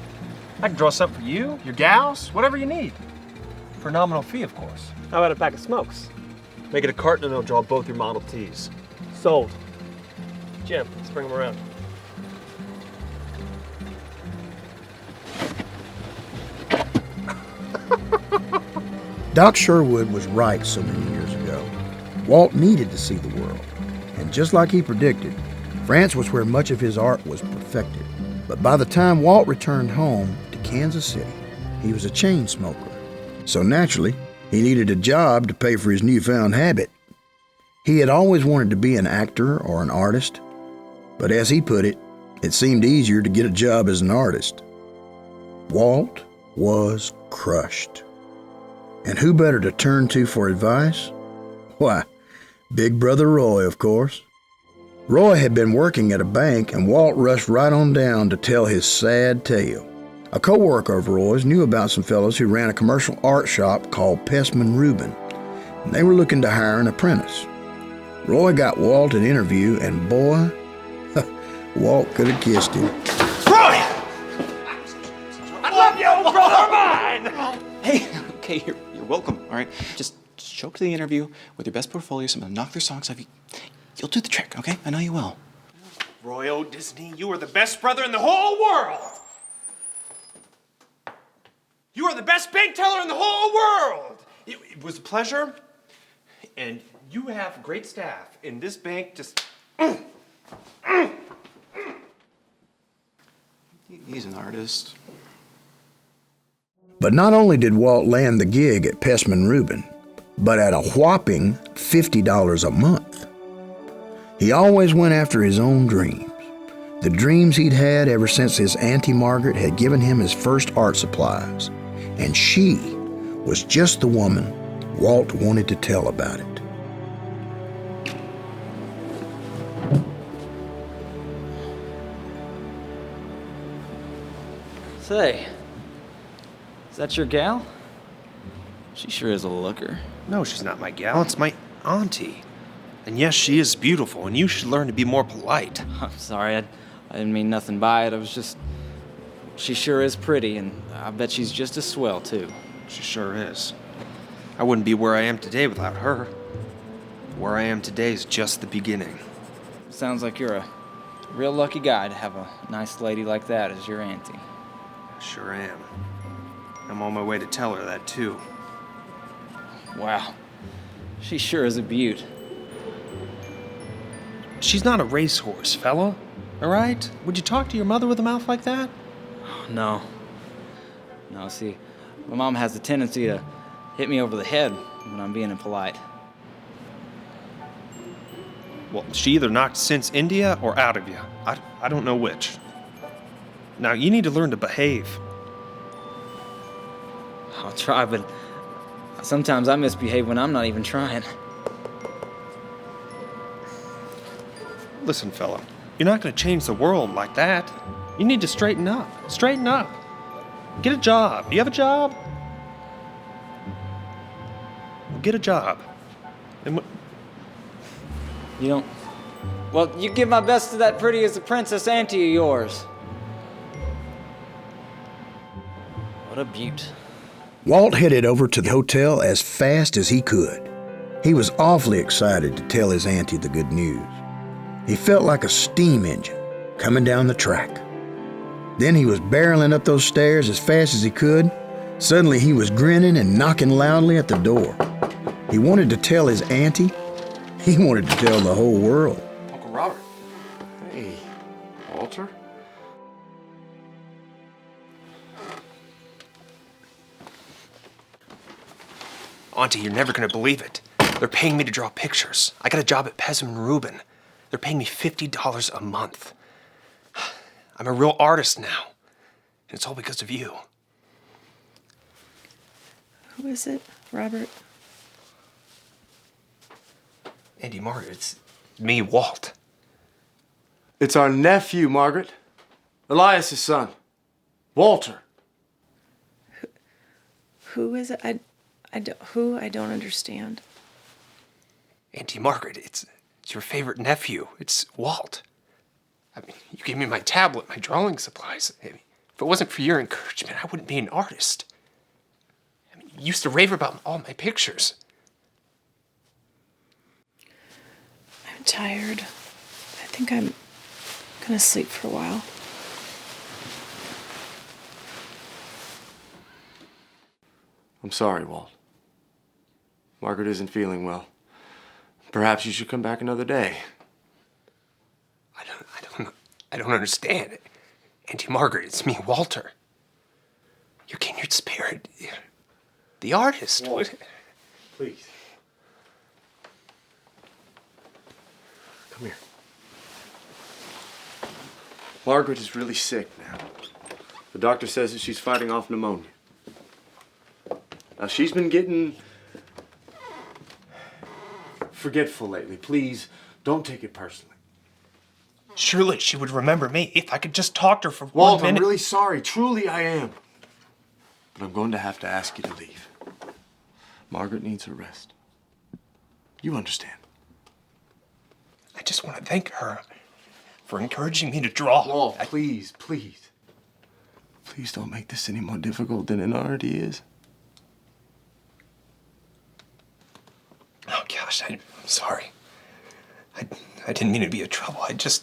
I can draw something for you, your gals, whatever you need. For a nominal fee, of course. How about a pack of smokes? Make it a carton and I'll draw both your Model Ts. Sold. Jim, let's bring him around. Doc Sherwood was right so many years ago. Walt needed to see the world. And just like he predicted, France was where much of his art was perfected. But by the time Walt returned home to Kansas City, he was a chain smoker. So naturally, he needed a job to pay for his newfound habit. He had always wanted to be an actor or an artist, but as he put it, it seemed easier to get a job as an artist. Walt was crushed. And who better to turn to for advice? Why, Big Brother Roy, of course. Roy had been working at a bank, and Walt rushed right on down to tell his sad tale. A co-worker of Roy's knew about some fellows who ran a commercial art shop called Pestman Rubin, and they were looking to hire an apprentice. Roy got Walt an interview, and boy, Walt could have kissed him. Roy! on! Hey, okay, you're welcome, all right? Just show up to the interview with your best portfolio, so I'm gonna knock their socks off you. You'll do the trick, okay? I know you will. Roy Disney, you are the best brother in the whole world! You are the best bank teller in the whole world! It was a pleasure, and you have great staff, and this bank just... He's an artist. But not only did Walt land the gig at Pestman Rubin, but at a whopping $50 a month. He always went after his own dreams, the dreams he'd had ever since his Auntie Margaret had given him his first art supplies, and she was just the woman Walt wanted to tell about it. Say, is that your gal? She sure is a looker. No, she's not my gal. It's my auntie. And yes, she is beautiful, and you should learn to be more polite. I'm sorry, I didn't mean nothing by it. I was just... She sure is pretty, and I bet she's just as swell, too. She sure is. I wouldn't be where I am today without her. Where I am today is just the beginning. Sounds like you're a real lucky guy to have a nice lady like that as your auntie. I sure am. I'm on my way to tell her that, too. Wow. She sure is a beaut. She's not a racehorse, fella. All right? Would you talk to your mother with a mouth like that? No. No, see, my mom has a tendency to hit me over the head when I'm being impolite. Well, she either knocked sense into you or out of you. I don't know which. Now, you need to learn to behave. I'll try, but sometimes I misbehave when I'm not even trying. Listen, fella, you're not going to change the world like that. You need to straighten up. Straighten up. Get a job. Do you have a job? Get a job. And You don't... Well, you give my best to that pretty as a princess auntie of yours. What a beaut. Walt headed over to the hotel as fast as he could. He was awfully excited to tell his auntie the good news. He felt like a steam engine coming down the track. Then he was barreling up those stairs as fast as he could. Suddenly he was grinning and knocking loudly at the door. He wanted to tell his auntie. He wanted to tell the whole world. Uncle Robert. Hey, Walter? Auntie, you're never going to believe it. They're paying me to draw pictures. I got a job at Pestman Rubin. They're paying me $50 a month. I'm a real artist now. And it's all because of you. Who is it, Robert? Auntie Margaret, it's me, Walt. It's our nephew, Margaret. Elias's son. Walter. Who is it? I don't understand. Auntie Margaret, it's your favorite nephew. It's Walt. I mean, you gave me my tablet, my drawing supplies. I mean, if it wasn't for your encouragement, I wouldn't be an artist. I mean, you used to rave about all my pictures. I'm tired. I think I'm gonna sleep for a while. I'm sorry, Walt. Margaret isn't feeling well. Perhaps you should come back another day. I don't understand. Auntie Margaret, it's me, Walter. Your kindred spirit. The artist. Walt, please. Come here. Margaret is really sick now. The doctor says that she's fighting off pneumonia. Now, she's been getting forgetful lately. Please, don't take it personally. Surely she would remember me if I could just talk to her for Walt, 1 minute. I'm really sorry. Truly, I am. But I'm going to have to ask you to leave. Margaret needs a rest. You understand. I just want to thank her for encouraging me to draw. Walt, please, please. Please don't make this any more difficult than it already is. Oh, gosh, I'm sorry. I didn't mean to be a trouble. Is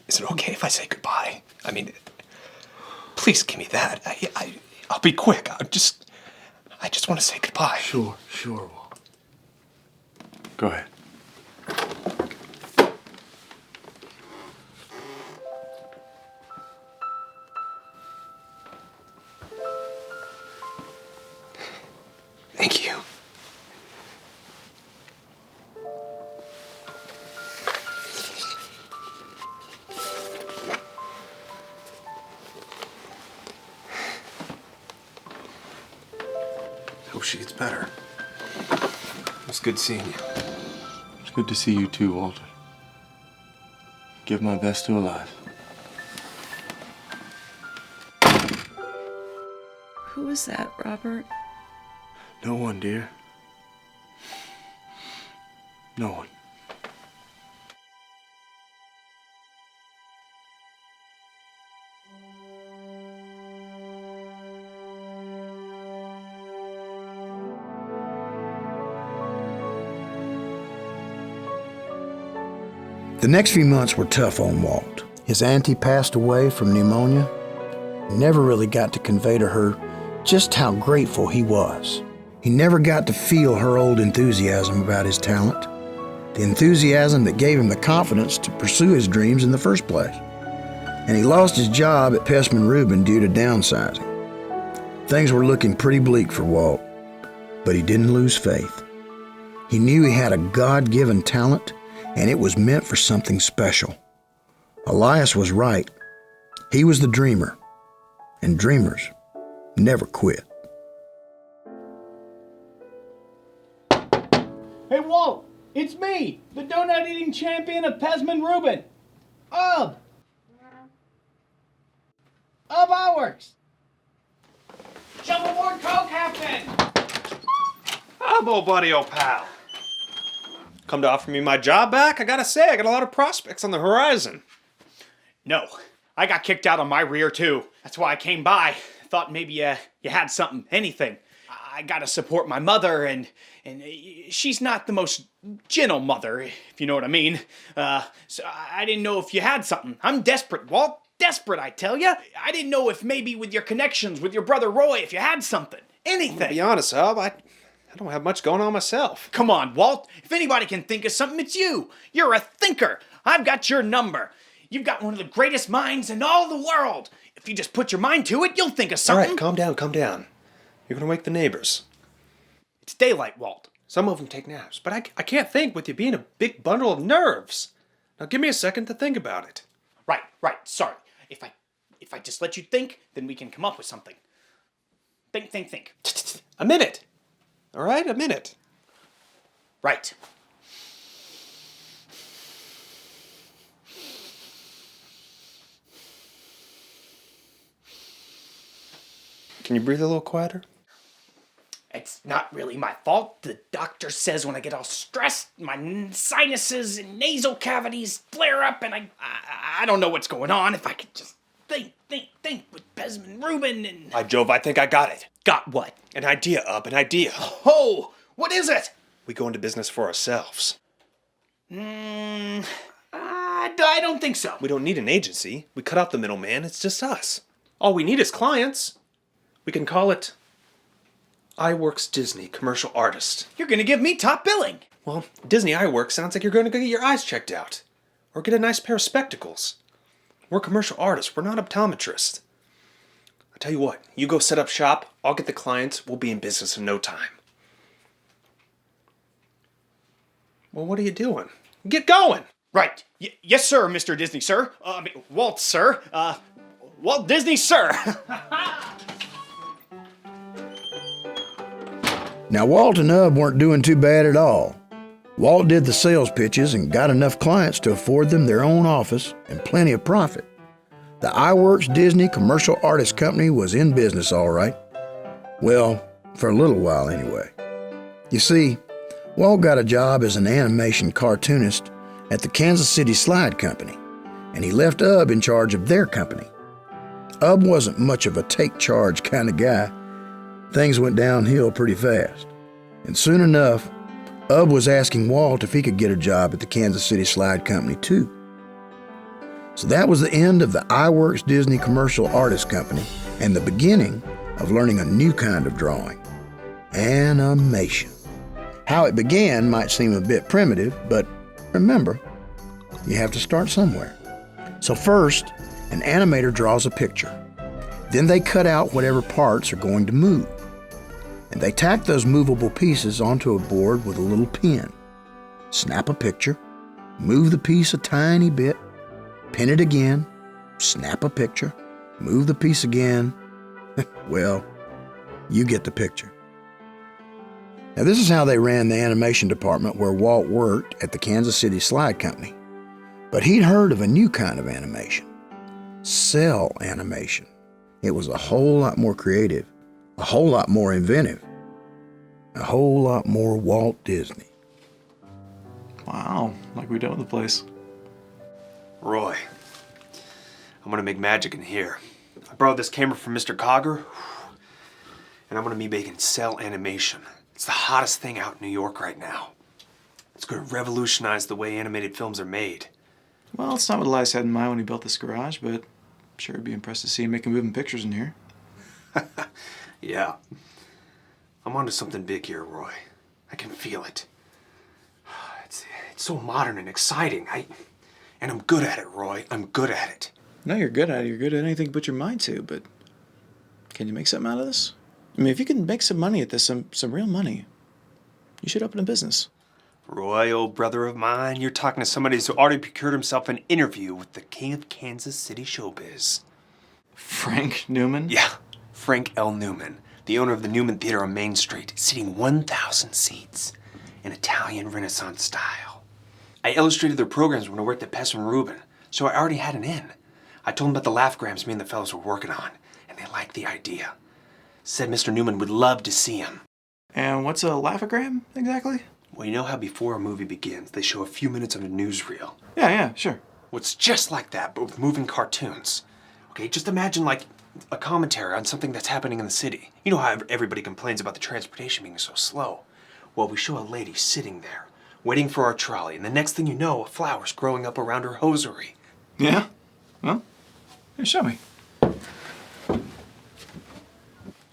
it okay if I say goodbye? I mean, please give me that. I'll be quick. I just want to say goodbye. Sure, Walt. Go ahead. Thank you. Hope she gets better. It was good seeing you. It's good to see you too, Walter. Give my best to Eliza. Who is that, Robert? No one, dear. No one. The next few months were tough on Walt. His auntie passed away from pneumonia. He never really got to convey to her just how grateful he was. He never got to feel her old enthusiasm about his talent, the enthusiasm that gave him the confidence to pursue his dreams in the first place. And he lost his job at Pessman Rubin due to downsizing. Things were looking pretty bleak for Walt, but he didn't lose faith. He knew he had a God-given talent, and it was meant for something special. Elias was right. He was the dreamer, and dreamers never quit. Hey, Walt, it's me, the donut-eating champion of Pessman Rubin. Ub Iwerks. Shuffleboard Coke, Captain. Oh, buddy, old pal. Come to offer me my job back? I gotta say, I got a lot of prospects on the horizon. No, I got kicked out on my rear, too. That's why I came by. Thought maybe you had something, anything. I gotta support my mother, and she's not the most gentle mother, if you know what I mean. So I didn't know if you had something. I'm desperate, Walt. Desperate, I tell you. I didn't know if maybe with your connections with your brother Roy, if you had something. Anything. To be honest, Hub, I don't have much going on myself. Come on, Walt. If anybody can think of something, it's you. You're a thinker. I've got your number. You've got one of the greatest minds in all the world. If you just put your mind to it, you'll think of something. All right, calm down. You're gonna wake the neighbors. It's daylight, Walt. Some of them take naps, but I can't think with you being a big bundle of nerves. Now give me a second to think about it. Right. Sorry. If I just let you think, then we can come up with something. Think. A minute. All right, a minute. Right. Can you breathe a little quieter? It's not really my fault. The doctor says when I get all stressed, my sinuses and nasal cavities flare up, and I don't know what's going on. If I could just think with Pessman Rubin and... By Jove, I think I got it. Got what? An idea, an idea. Oh, what is it? We go into business for ourselves. I don't think so. We don't need an agency. We cut out the middleman. It's just us. All we need is clients. We can call it Iwerks Disney Commercial Artist. You're gonna give me top billing. Well, Disney Iwerks sounds like you're gonna go get your eyes checked out. Or get a nice pair of spectacles. We're commercial artists. We're not optometrists. I tell you what, you go set up shop. I'll get the clients. We'll be in business in no time. Well, what are you doing? Get going! Right. Yes, sir, Mr. Disney, sir. Walt, sir. Walt Disney, sir. Now, Walt and Ub weren't doing too bad at all. Walt did the sales pitches and got enough clients to afford them their own office and plenty of profit. The Iwerks Disney Commercial Artist Company was in business all right. Well, for a little while anyway. You see, Walt got a job as an animation cartoonist at the Kansas City Slide Company, and he left Ub in charge of their company. Ub wasn't much of a take-charge kind of guy. Things went downhill pretty fast. And soon enough, Ub was asking Walt if he could get a job at the Kansas City Slide Company too. So that was the end of the iWorks Disney Commercial Artist Company and the beginning of learning a new kind of drawing, animation. How it began might seem a bit primitive, but remember, you have to start somewhere. So first, an animator draws a picture. Then they cut out whatever parts are going to move. And they tack those movable pieces onto a board with a little pin. Snap a picture, move the piece a tiny bit, pin it again, snap a picture, move the piece again. Well, you get the picture. Now this is how they ran the animation department where Walt worked at the Kansas City Slide Company. But he'd heard of a new kind of animation, cell animation. It was a whole lot more creative, a whole lot more inventive, a whole lot more Walt Disney. Wow, like we done with the place. Roy, I'm gonna make magic in here. I borrowed this camera from Mr. Cogger, and I'm gonna be making cell animation. It's the hottest thing out in New York right now. It's gonna revolutionize the way animated films are made. Well, it's not what Elias had in mind when he built this garage, but I'm sure he'd be impressed to see him making moving pictures in here. Yeah. I'm onto something big here, Roy. I can feel it. It's so modern and exciting. And I'm good at it, Roy. I'm good at it. No, you're good at it. You're good at anything you put your mind to, but can you make something out of this? I mean, if you can make some money at this, some real money, you should open a business. Roy, old brother of mine, you're talking to somebody who's already procured himself an interview with the king of Kansas City showbiz. Frank Newman? Yeah, Frank L. Newman, the owner of the Newman Theater on Main Street, seating 1,000 seats in Italian Renaissance style. I illustrated their programs when I worked at Pess and Rubin, so I already had an in. I told them about the laughgrams me and the fellows were working on, and they liked the idea. Said Mr. Newman would love to see him. And what's a laughogram, exactly? Well, you know how before a movie begins, they show a few minutes of a newsreel? Yeah, sure. Well, it's just like that, but with moving cartoons. Okay, just imagine like a commentary on something that's happening in the city. You know how everybody complains about the transportation being so slow? Well, we show a lady sitting there, waiting for our trolley, and the next thing you know, a flower's growing up around her hosiery. Yeah? Well, here, show me.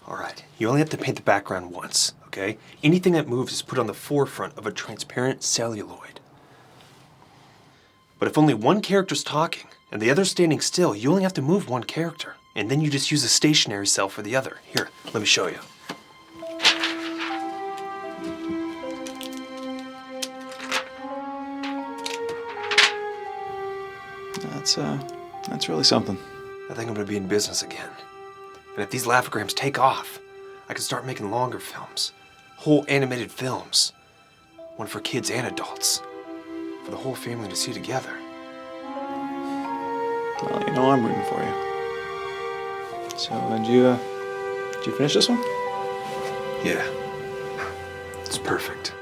All right, you only have to paint the background once, okay? Anything that moves is put on the forefront of a transparent celluloid. But if only one character's talking and the other's standing still, you only have to move one character. And then you just use a stationary cell for the other. Here, let me show you. That's really something. I think I'm gonna be in business again. And if these laughograms take off, I can start making longer films. Whole animated films. One for kids and adults. For the whole family to see together. Well, you know I'm rooting for you. So, did you finish this one? Yeah. It's perfect.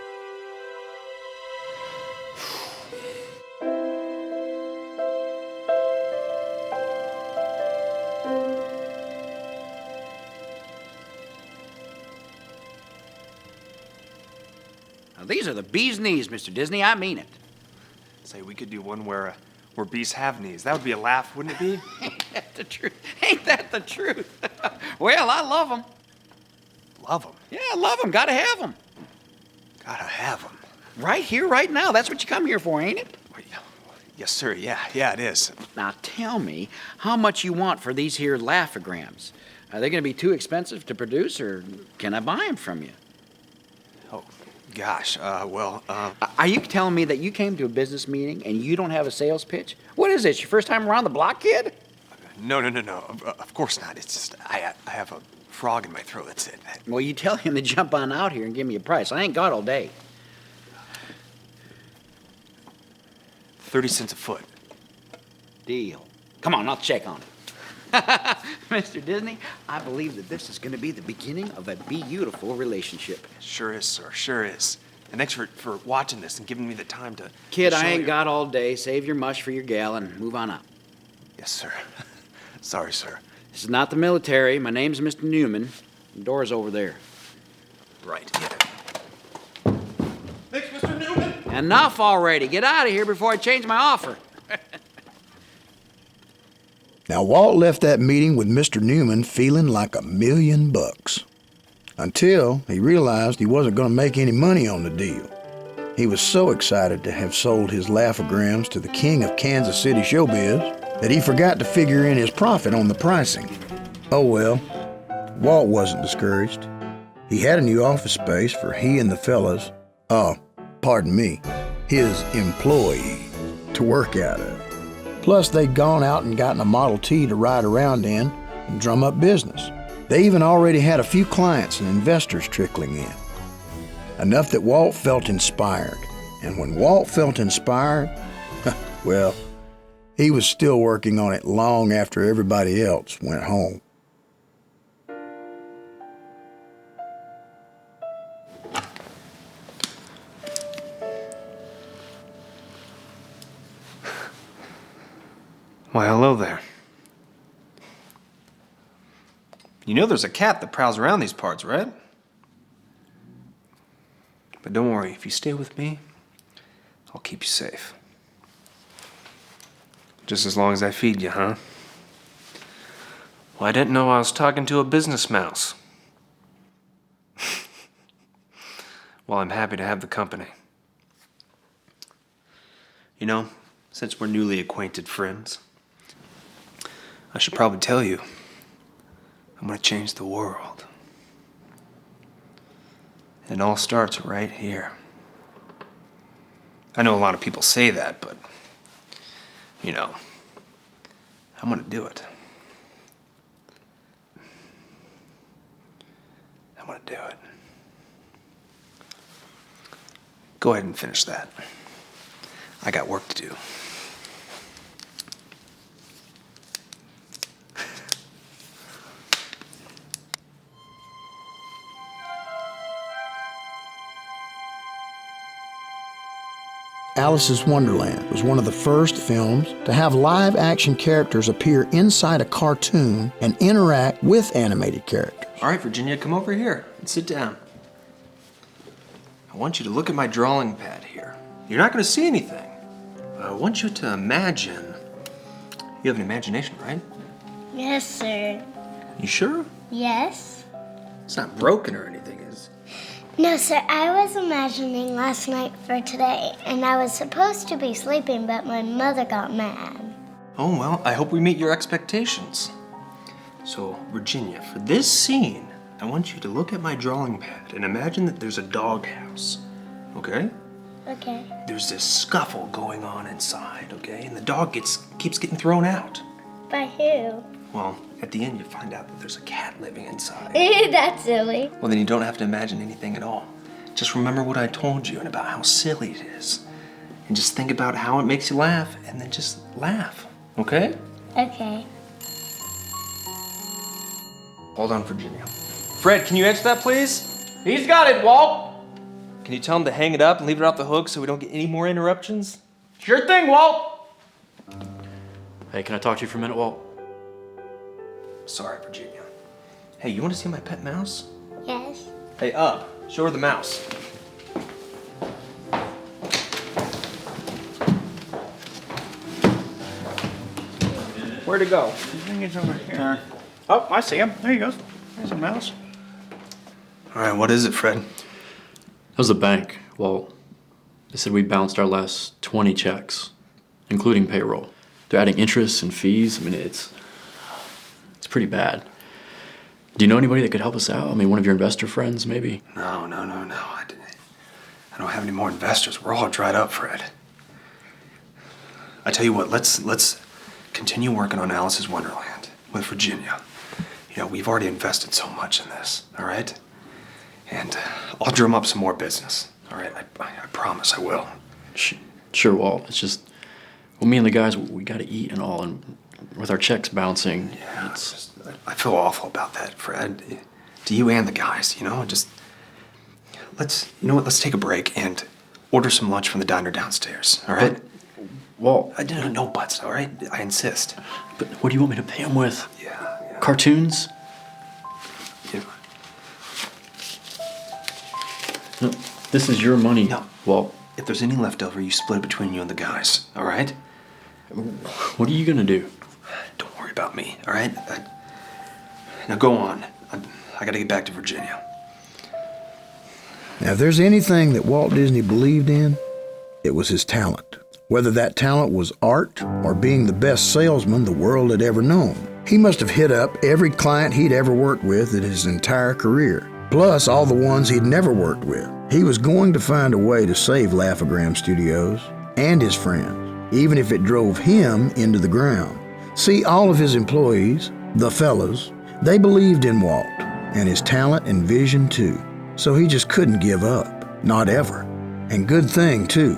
Now, these are the bee's knees, Mr. Disney. I mean it. Say, we could do one where bees have knees. That would be a laugh, wouldn't it be? Ain't that the truth? Ain't that the truth? Well, I love them. Love them? Yeah, I love them. Gotta have them. Gotta have them. Right here, right now. That's what you come here for, ain't it? Yes, sir. Yeah, it is. Now, tell me how much you want for these here laughograms. Are they gonna be too expensive to produce, or can I buy them from you? Oh, gosh, Are you telling me that you came to a business meeting and you don't have a sales pitch? What is this, your first time around the block, kid? No. Of course not. It's just, I have a frog in my throat, that's it. Well, you tell him to jump on out here and give me a price. I ain't got all day. 30 cents a foot. Deal. Come on, I'll check on it. Mr. Disney, I believe that this is going to be the beginning of a beautiful relationship. Sure is, sir. Sure is. And thanks for watching this and giving me the time to... Kid, to show I ain't you. got all day. Save your mush for your gal and move on up. Yes, sir. Sorry, sir. This is not the military. My name's Mr. Newman. The door's over there. Right, Thanks, Mr. Newman. Enough already. Get out of here before I change my offer. Now, Walt left that meeting with Mr. Newman feeling like $1,000,000. Until he realized he wasn't going to make any money on the deal. He was so excited to have sold his laughograms to the king of Kansas City showbiz that he forgot to figure in his profit on the pricing. Oh well, Walt wasn't discouraged. He had a new office space for he and the fellas, pardon me, his employee, to work out of. Plus, they'd gone out and gotten a Model T to ride around in and drum up business. They even already had a few clients and investors trickling in. Enough that Walt felt inspired. And when Walt felt inspired, well, he was still working on it long after everybody else went home. Why, hello there. You know there's a cat that prowls around these parts, right? But don't worry, if you stay with me, I'll keep you safe. Just as long as I feed you, huh? Well, I didn't know I was talking to a business mouse. Well, I'm happy to have the company. You know, since we're newly acquainted friends, I should probably tell you, I'm gonna change the world. It all starts right here. I know a lot of people say that, but, you know, I'm gonna do it. I'm gonna do it. Go ahead and finish that. I got work to do. Alice's Wonderland was one of the first films to have live-action characters appear inside a cartoon and interact with animated characters. All right, Virginia, come over here and sit down. I want you to look at my drawing pad here. You're not going to see anything. I want you to imagine. You have an imagination, right? Yes, sir. You sure? Yes. It's not broken or anything, is it? No, sir. I was imagining last night for today, and I was supposed to be sleeping, but my mother got mad. Oh, well, I hope we meet your expectations. So, Virginia, for this scene, I want you to look at my drawing pad and imagine that there's a doghouse, okay? Okay. There's this scuffle going on inside, okay? And the dog keeps getting thrown out. By who? Well, at the end, you find out that there's a cat living inside. That's silly. Well, then you don't have to imagine anything at all. Just remember what I told you and about how silly it is. And just think about how it makes you laugh, and then just laugh, okay? Okay. Hold on, Virginia. Fred, can you answer that, please? He's got it, Walt. Can you tell him to hang it up and leave it off the hook so we don't get any more interruptions? Sure thing, Walt. Hey, can I talk to you for a minute, Walt? Sorry, Virginia. Hey, you want to see my pet mouse? Yes. Hey, up. Show her the mouse. Where'd it go? I think it's over here. Oh, I see him. There he goes. There's a mouse. All right, what is it, Fred? That was the bank, Walt. They said we bounced our last 20 checks, including payroll. They're adding interest and fees. I mean, it's pretty bad. Do you know anybody that could help us out? I mean, one of your investor friends, maybe? No. I don't have any more investors. We're all dried up, Fred. I tell you what, let's continue working on Alice's Wonderland with Virginia. You know, we've already invested so much in this, all right? And I'll drum up some more business, all right? I promise I will. Sure, Walt. It's just, well, me and the guys, we got to eat and all, and with our checks bouncing, yeah, I feel awful about that, Fred. To you and the guys, you know, just let's take a break and order some lunch from the diner downstairs, all right? Walt. No buts, all right? I insist. But what do you want me to pay him with? Yeah. Cartoons? No, this is your money, Walt. If there's any left over, you split it between you and the guys, all right? What are you gonna do? Don't worry about me, all right? Now go on. I gotta get back to Virginia. Now, if there's anything that Walt Disney believed in, it was his talent. Whether that talent was art or being the best salesman the world had ever known. He must have hit up every client he'd ever worked with in his entire career, plus all the ones he'd never worked with. He was going to find a way to save Laugh-O-Gram Studios and his friends, even if it drove him into the ground. See, all of his employees, the fellas, they believed in Walt and his talent and vision too. So he just couldn't give up, not ever. And good thing too,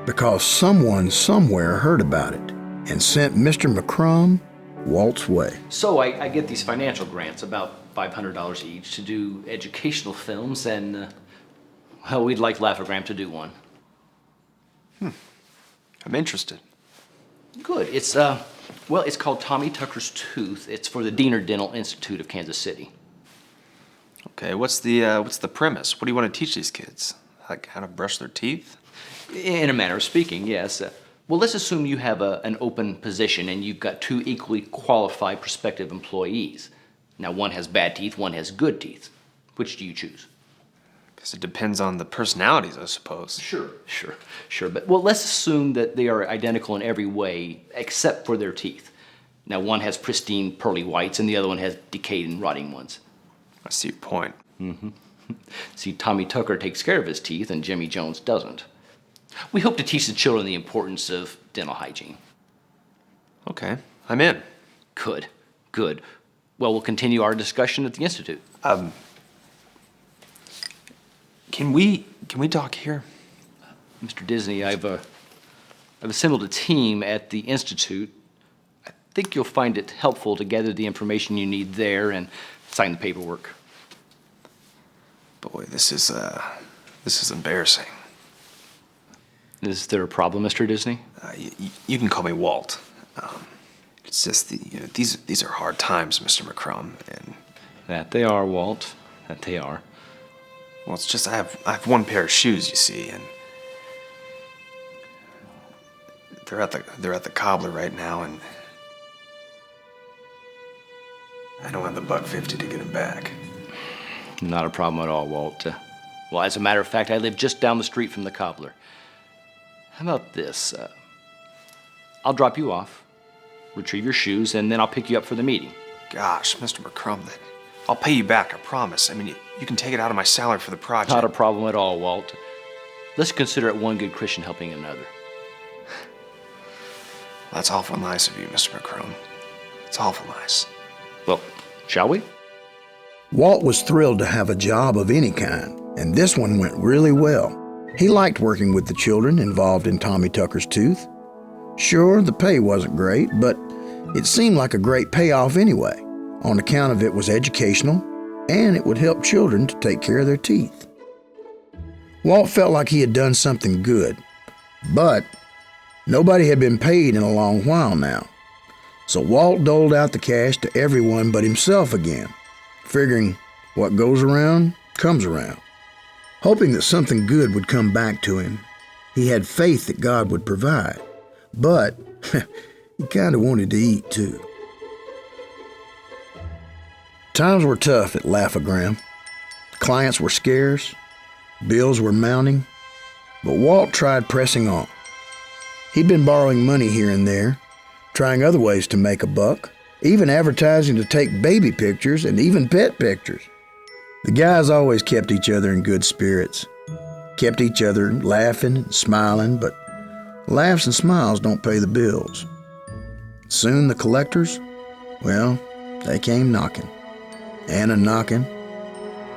because someone somewhere heard about it and sent Mr. McCrum Walt's way. So I get these financial grants, about $500 each, to do educational films, and well, we'd like Laugh-O-Gram to do one. I'm interested. Good. It's called Tommy Tucker's Tooth. It's for the Diener Dental Institute of Kansas City. Okay, what's the premise? What do you want to teach these kids? Like how to brush their teeth? In a manner of speaking, yes. Well, let's assume you have an open position and you've got two equally qualified prospective employees. Now, one has bad teeth, one has good teeth. Which do you choose? Guess it depends on the personalities, I suppose. Sure. But, well, let's assume that they are identical in every way except for their teeth. Now, one has pristine pearly whites and the other one has decayed and rotting ones. I see your point. Mm-hmm. See, Tommy Tucker takes care of his teeth and Jimmy Jones doesn't. We hope to teach the children the importance of dental hygiene. Okay, I'm in. Good. Well, we'll continue our discussion at the Institute. Can we talk here? Mr. Disney, I've assembled a team at the Institute. I think you'll find it helpful to gather the information you need there and sign the paperwork. Boy, this is embarrassing. Is there a problem, Mr. Disney? You can call me Walt. It's just these are hard times, Mr. McCrum, and that they are, Walt. That they are. Well, it's just I have one pair of shoes, you see, and they're at the cobbler right now, and I don't have the $1.50 to get them back. Not a problem at all, Walt. Well, as a matter of fact, I live just down the street from the cobbler. How about this? I'll drop you off, retrieve your shoes, and then I'll pick you up for the meeting. Gosh, Mr. McCrum, I'll pay you back, I promise. I mean, you can take it out of my salary for the project. Not a problem at all, Walt. Let's consider it one good Christian helping another. That's awful nice of you, Mr. McCrum. It's awful nice. Well, shall we? Walt was thrilled to have a job of any kind, and this one went really well. He liked working with the children involved in Tommy Tucker's Tooth. Sure, the pay wasn't great, but it seemed like a great payoff anyway, on account of it was educational, and it would help children to take care of their teeth. Walt felt like he had done something good, but nobody had been paid in a long while now. So Walt doled out the cash to everyone but himself again, figuring what goes around comes around. Hoping that something good would come back to him, he had faith that God would provide, but he kind of wanted to eat too. Times were tough at Laugh-O-Gram. Clients were scarce, bills were mounting, but Walt tried pressing on. He'd been borrowing money here and there, trying other ways to make a buck, even advertising to take baby pictures and even pet pictures. The guys always kept each other in good spirits, kept each other laughing and smiling, but laughs and smiles don't pay the bills. Soon the collectors, well, they came knocking, and a knocking,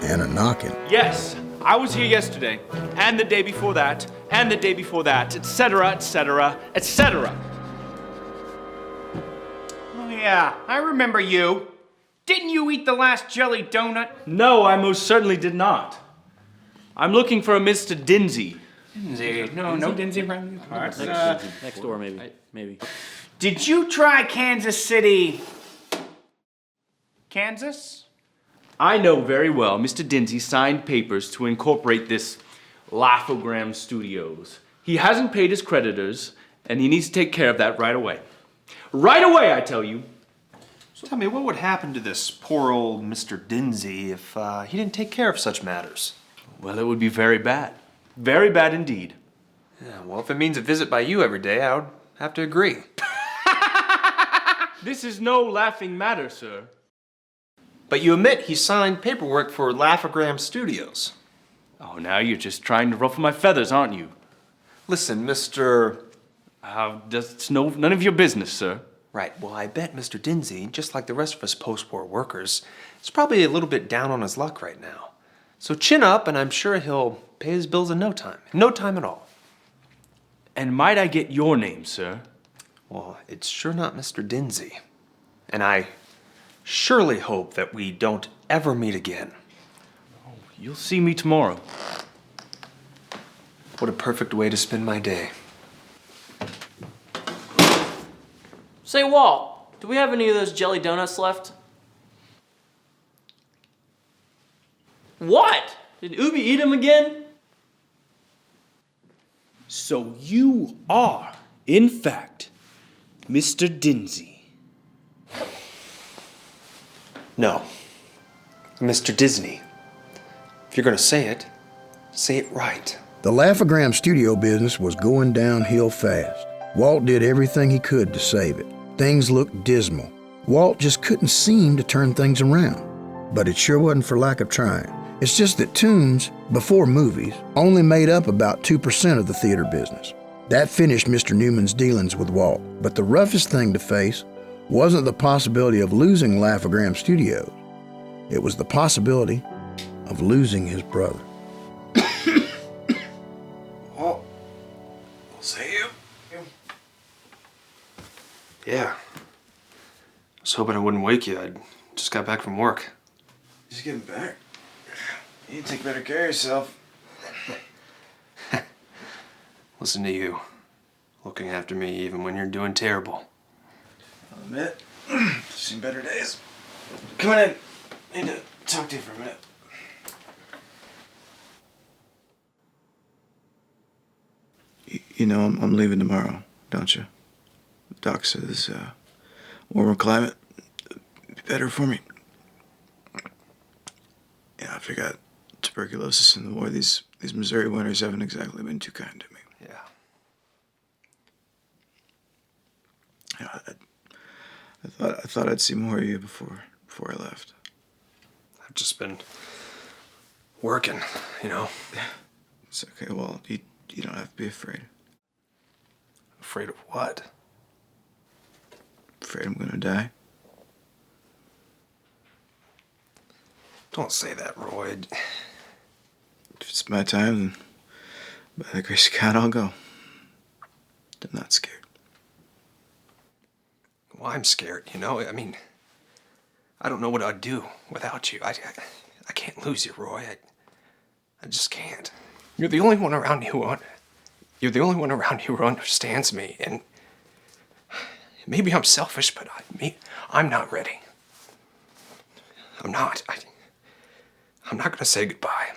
and a knocking. Yes, I was here yesterday, and the day before that, and the day before that, etc., etc., etc. Oh yeah, I remember you. Didn't you eat the last jelly donut? No, I most certainly did not. I'm looking for a Mr. Dinsey. Dinsey? No Dinsey around these parts. Next door, maybe. Did you try Kansas City Kansas? I know very well Mr. Dinsey signed papers to incorporate this Laughogram Studios. He hasn't paid his creditors, and he needs to take care of that right away. Right away, I tell you. So tell me, what would happen to this poor old Mr. Dinsey if he didn't take care of such matters? Well, it would be very bad. Very bad indeed. Yeah, well, if it means a visit by you every day, I would have to agree. This is no laughing matter, sir. But you admit he signed paperwork for Laughogram Studios. Oh, now you're just trying to ruffle my feathers, aren't you? Listen, Mr. That's none of your business, sir. Right, well, I bet Mr. Dinsey, just like the rest of us post-war workers, is probably a little bit down on his luck right now. So chin up, and I'm sure he'll pay his bills in no time. No time at all. And might I get your name, sir? Well, it's sure not Mr. Dinsey. And I surely hope that we don't ever meet again. Oh, you'll see me tomorrow. What a perfect way to spend my day. Say, Walt, do we have any of those jelly donuts left? What? Did Ubi eat them again? So you are, in fact, Mr. Dinsey. No. Mr. Disney. If you're gonna say it right. The Laughogram studio business was going downhill fast. Walt did everything he could to save it. Things looked dismal. Walt just couldn't seem to turn things around. But it sure wasn't for lack of trying. It's just that tunes, before movies, only made up about 2% of the theater business. That finished Mr. Newman's dealings with Walt. But the roughest thing to face wasn't the possibility of losing Laughogram Studios. It was the possibility of losing his brother. Well, I'll see you. Yeah. I was hoping I wouldn't wake you. I just got back from work. Just getting back. You need to take better care of yourself. Listen to you. Looking after me even when you're doing terrible. I'll admit, I've seen better days. Come on in. I need to talk to you for a minute. You know, I'm leaving tomorrow, don't you? Doc says, warmer climate, be better for me. Yeah, I forgot tuberculosis in the war. These Missouri winters haven't exactly been too kind to me. Yeah. I thought I'd see more of you before I left. I've just been working, you know. It's okay, Walt. You don't have to be afraid. Afraid of what? Afraid I'm gonna die? Don't say that, Roy. If it's my time, then by the grace of God, I'll go. I'm not scared. Well, I'm scared, you know? I mean, I don't know what I'd do without you. I can't lose you, Roy. I just can't. You're the only one around who understands me, and maybe I'm selfish, but I'm not ready. I'm not. I'm not gonna say goodbye.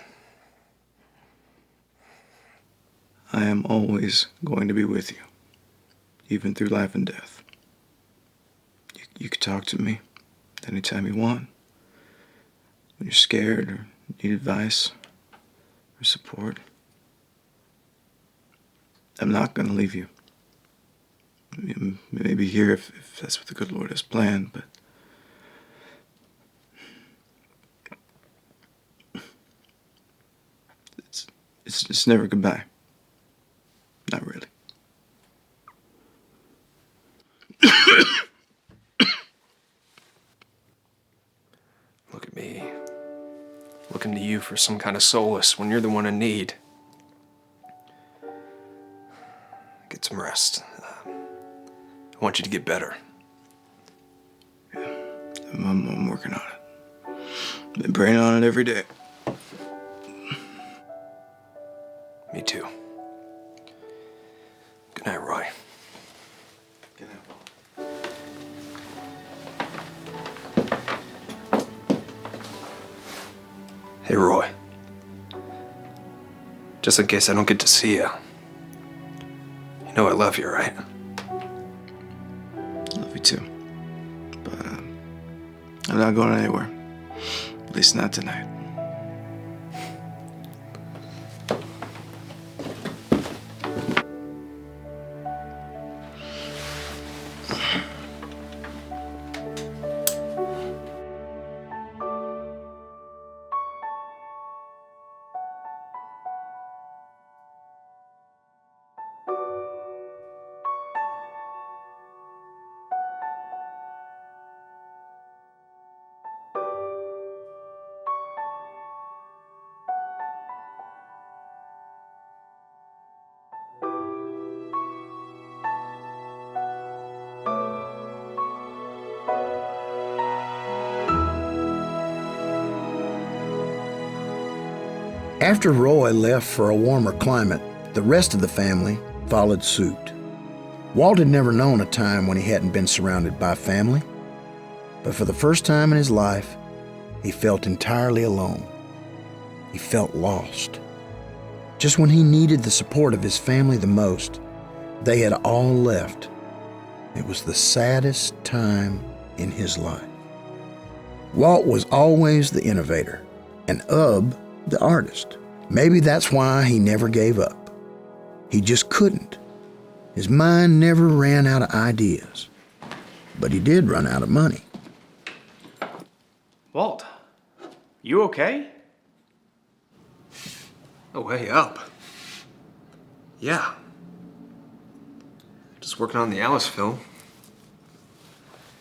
I am always going to be with you, even through life and death. You can talk to me anytime you want. When you're scared or need advice or support. I'm not going to leave you. Maybe here if that's what the good Lord has planned, but it's never goodbye. Not really. Look at me. Looking to you for some kind of solace when you're the one in need. Get some rest. I want you to get better. I'm working on it. Been praying on it every day. Me too. Good night, Roy. Good night. Hey, Roy. Just in case I don't get to see you. You know I love you, right? Love you too. But I'm not going anywhere. At least not tonight. After Roy left for a warmer climate, the rest of the family followed suit. Walt had never known a time when he hadn't been surrounded by family, but for the first time in his life, he felt entirely alone. He felt lost. Just when he needed the support of his family the most, they had all left. It was the saddest time in his life. Walt was always the innovator, and Ub the artist. Maybe that's why he never gave up. He just couldn't. His mind never ran out of ideas. But he did run out of money. Walt, you okay? Oh, hey, up. Yeah. Just working on the Alice film.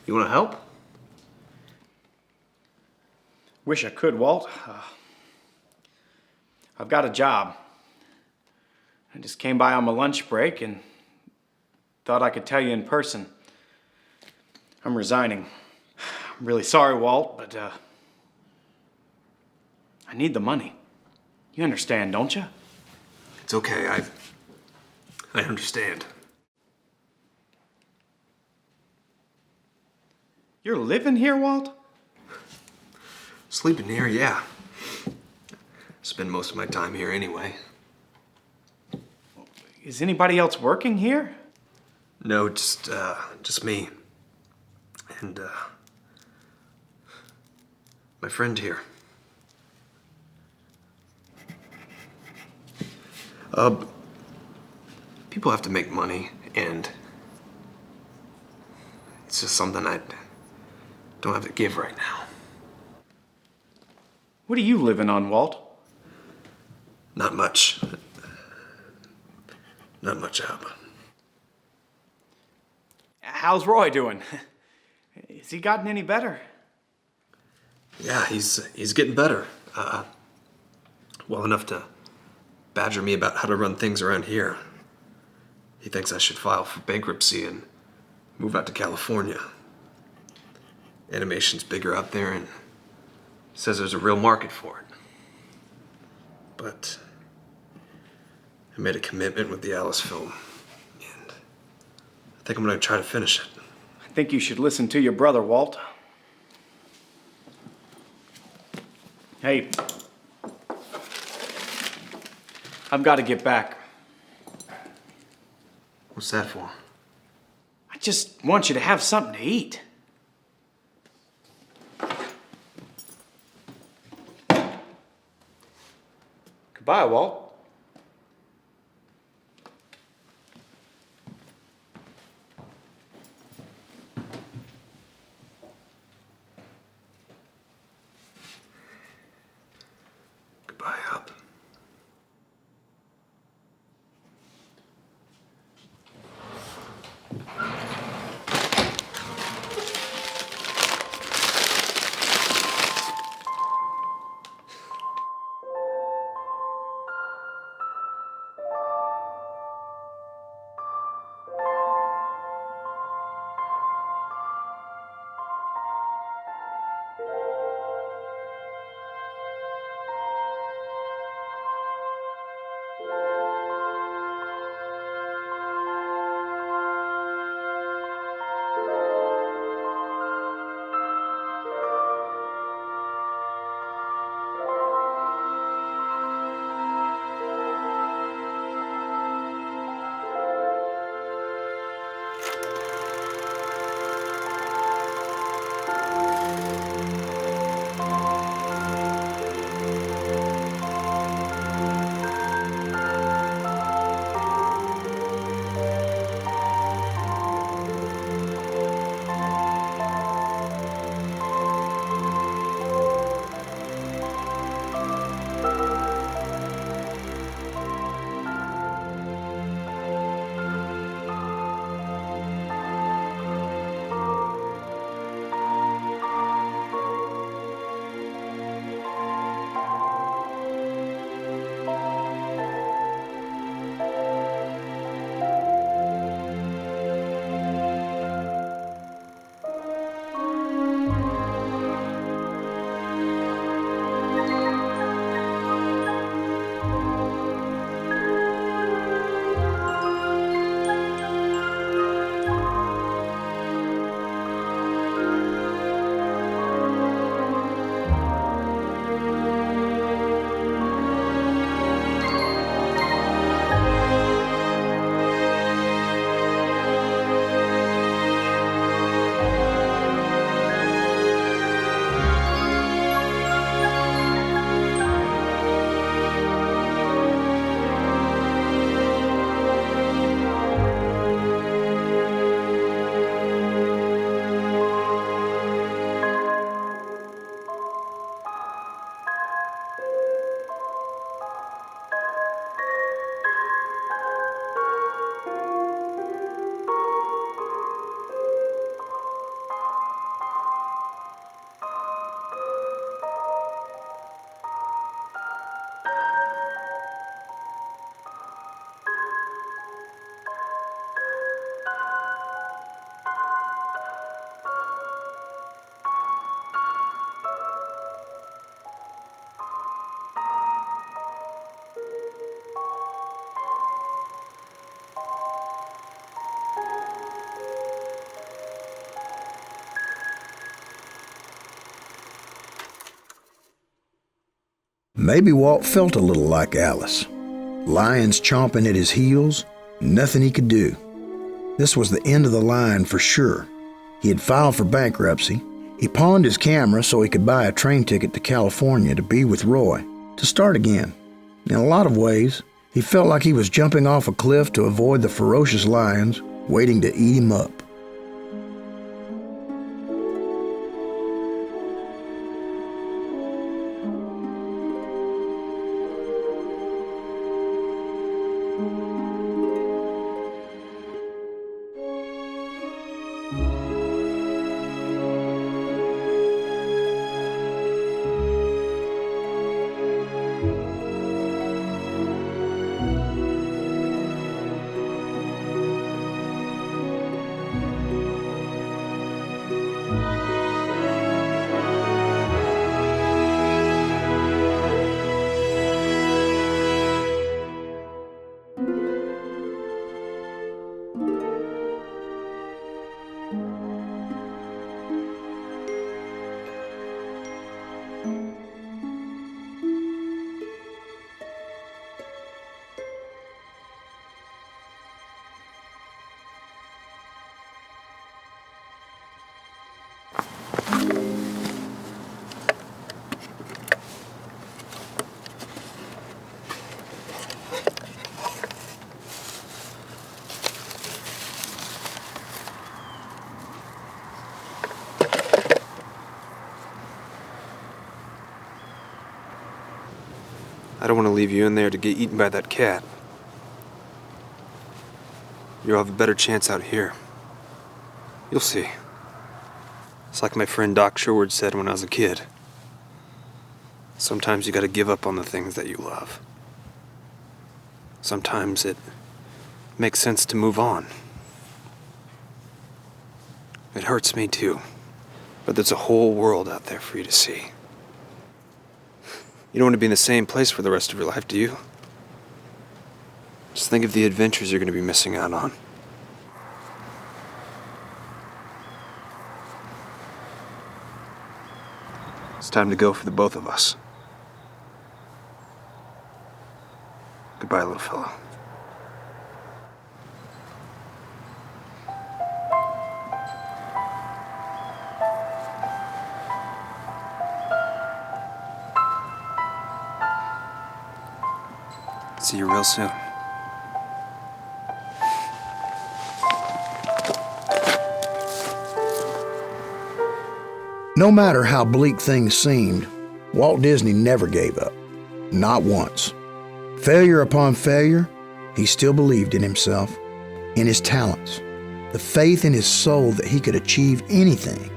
You want to help? Wish I could, Walt. I've got a job. I just came by on my lunch break and thought I could tell you in person. I'm resigning. I'm really sorry, Walt, but I need the money. You understand, don't you? It's okay. I understand. You're living here, Walt? Sleeping here, yeah. Spend most of my time here anyway. Is anybody else working here? No, just me. And, my friend here. People have to make money, and it's just something I don't have to give right now. What are you living on, Walt? Not much. Not much up. How's Roy doing? Has he gotten any better? Yeah, he's getting better. Well enough to badger me about how to run things around here. He thinks I should file for bankruptcy and move out to California. Animation's bigger out there and says there's a real market for it. But I made a commitment with the Alice film, and I think I'm gonna try to finish it. I think you should listen to your brother, Walt. Hey, I've got to get back. What's that for? I just want you to have something to eat. Goodbye, Walt. Goodbye, Hub. Maybe Walt felt a little like Alice. Lions chomping at his heels, nothing he could do. This was the end of the line for sure. He had filed for bankruptcy. He pawned his camera so he could buy a train ticket to California to be with Roy, to start again. In a lot of ways, he felt like he was jumping off a cliff to avoid the ferocious lions waiting to eat him up. I don't want to leave you in there to get eaten by that cat. You'll have a better chance out here. You'll see. It's like my friend Doc Sherwood said when I was a kid. Sometimes you gotta give up on the things that you love. Sometimes it makes sense to move on. It hurts me too, but there's a whole world out there for you to see. You don't want to be in the same place for the rest of your life, do you? Just think of the adventures you're going to be missing out on. It's time to go for the both of us. Goodbye, little fellow. See you real soon. No matter how bleak things seemed, Walt Disney never gave up. Not once. Failure upon failure, he still believed in himself, in his talents, the faith in his soul that he could achieve anything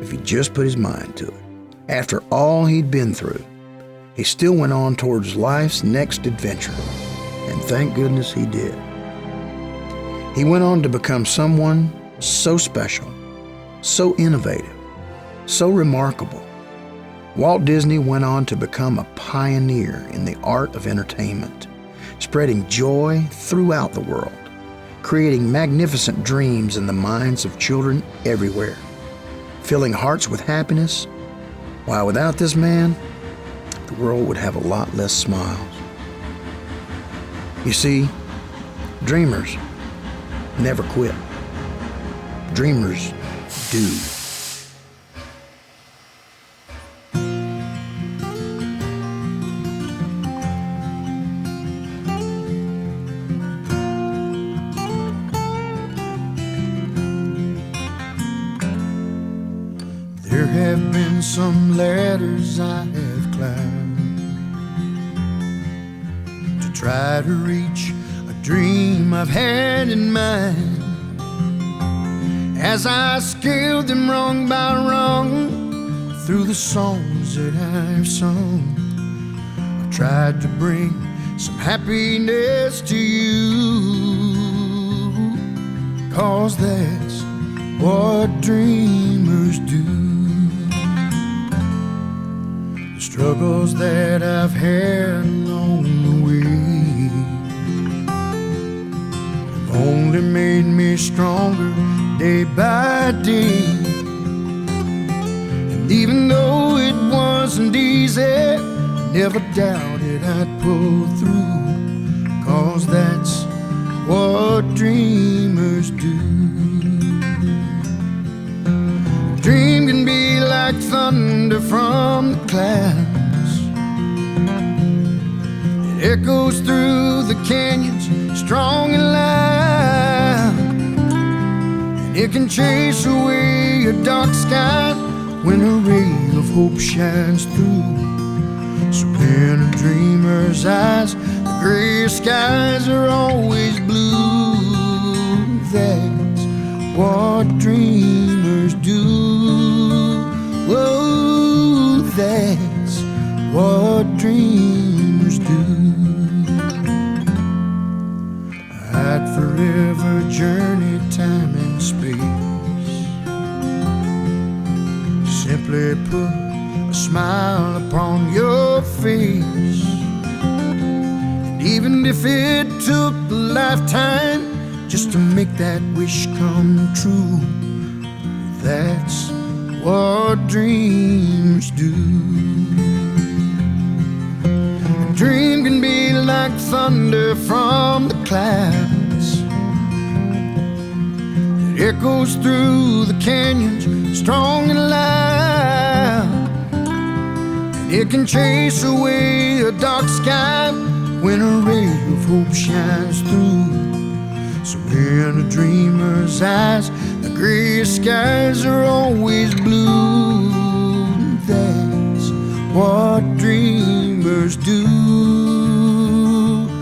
if he just put his mind to it. After all he'd been through, he still went on towards life's next adventure, and thank goodness he did. He went on to become someone so special, so innovative, so remarkable. Walt Disney went on to become a pioneer in the art of entertainment, spreading joy throughout the world, creating magnificent dreams in the minds of children everywhere, filling hearts with happiness, while without this man, the world would have a lot less smiles. You see, dreamers never quit. Dreamers do. There have been some ladders I have climbed to try to reach a dream I've had in mind. As I scaled them rung by rung through the songs that I've sung, I've tried to bring some happiness to you, 'cause that's what dreamers do. The struggles that I've had along the way have only made me stronger day by day. And even though it wasn't easy, Never doubted I'd pull through, 'cause that's what dreamers do. A dream can be like thunder from the clouds. It echoes through the canyons, strong and loud. And it can chase away a dark sky when a ray of hope shines through. So in a dreamer's eyes, the gray skies are always blue. That's what dreamers do. Whoa, that's what dreamers do. I'd forever journey time and space. Simply put a smile upon your face. And even if it took a lifetime just to make that wish come true, that's what dreams do. A dream can be like thunder from the clouds. It echoes through the canyons, strong and loud. It can chase away a dark sky when a ray of hope shines through. So in a dreamer's eyes, the gray skies are always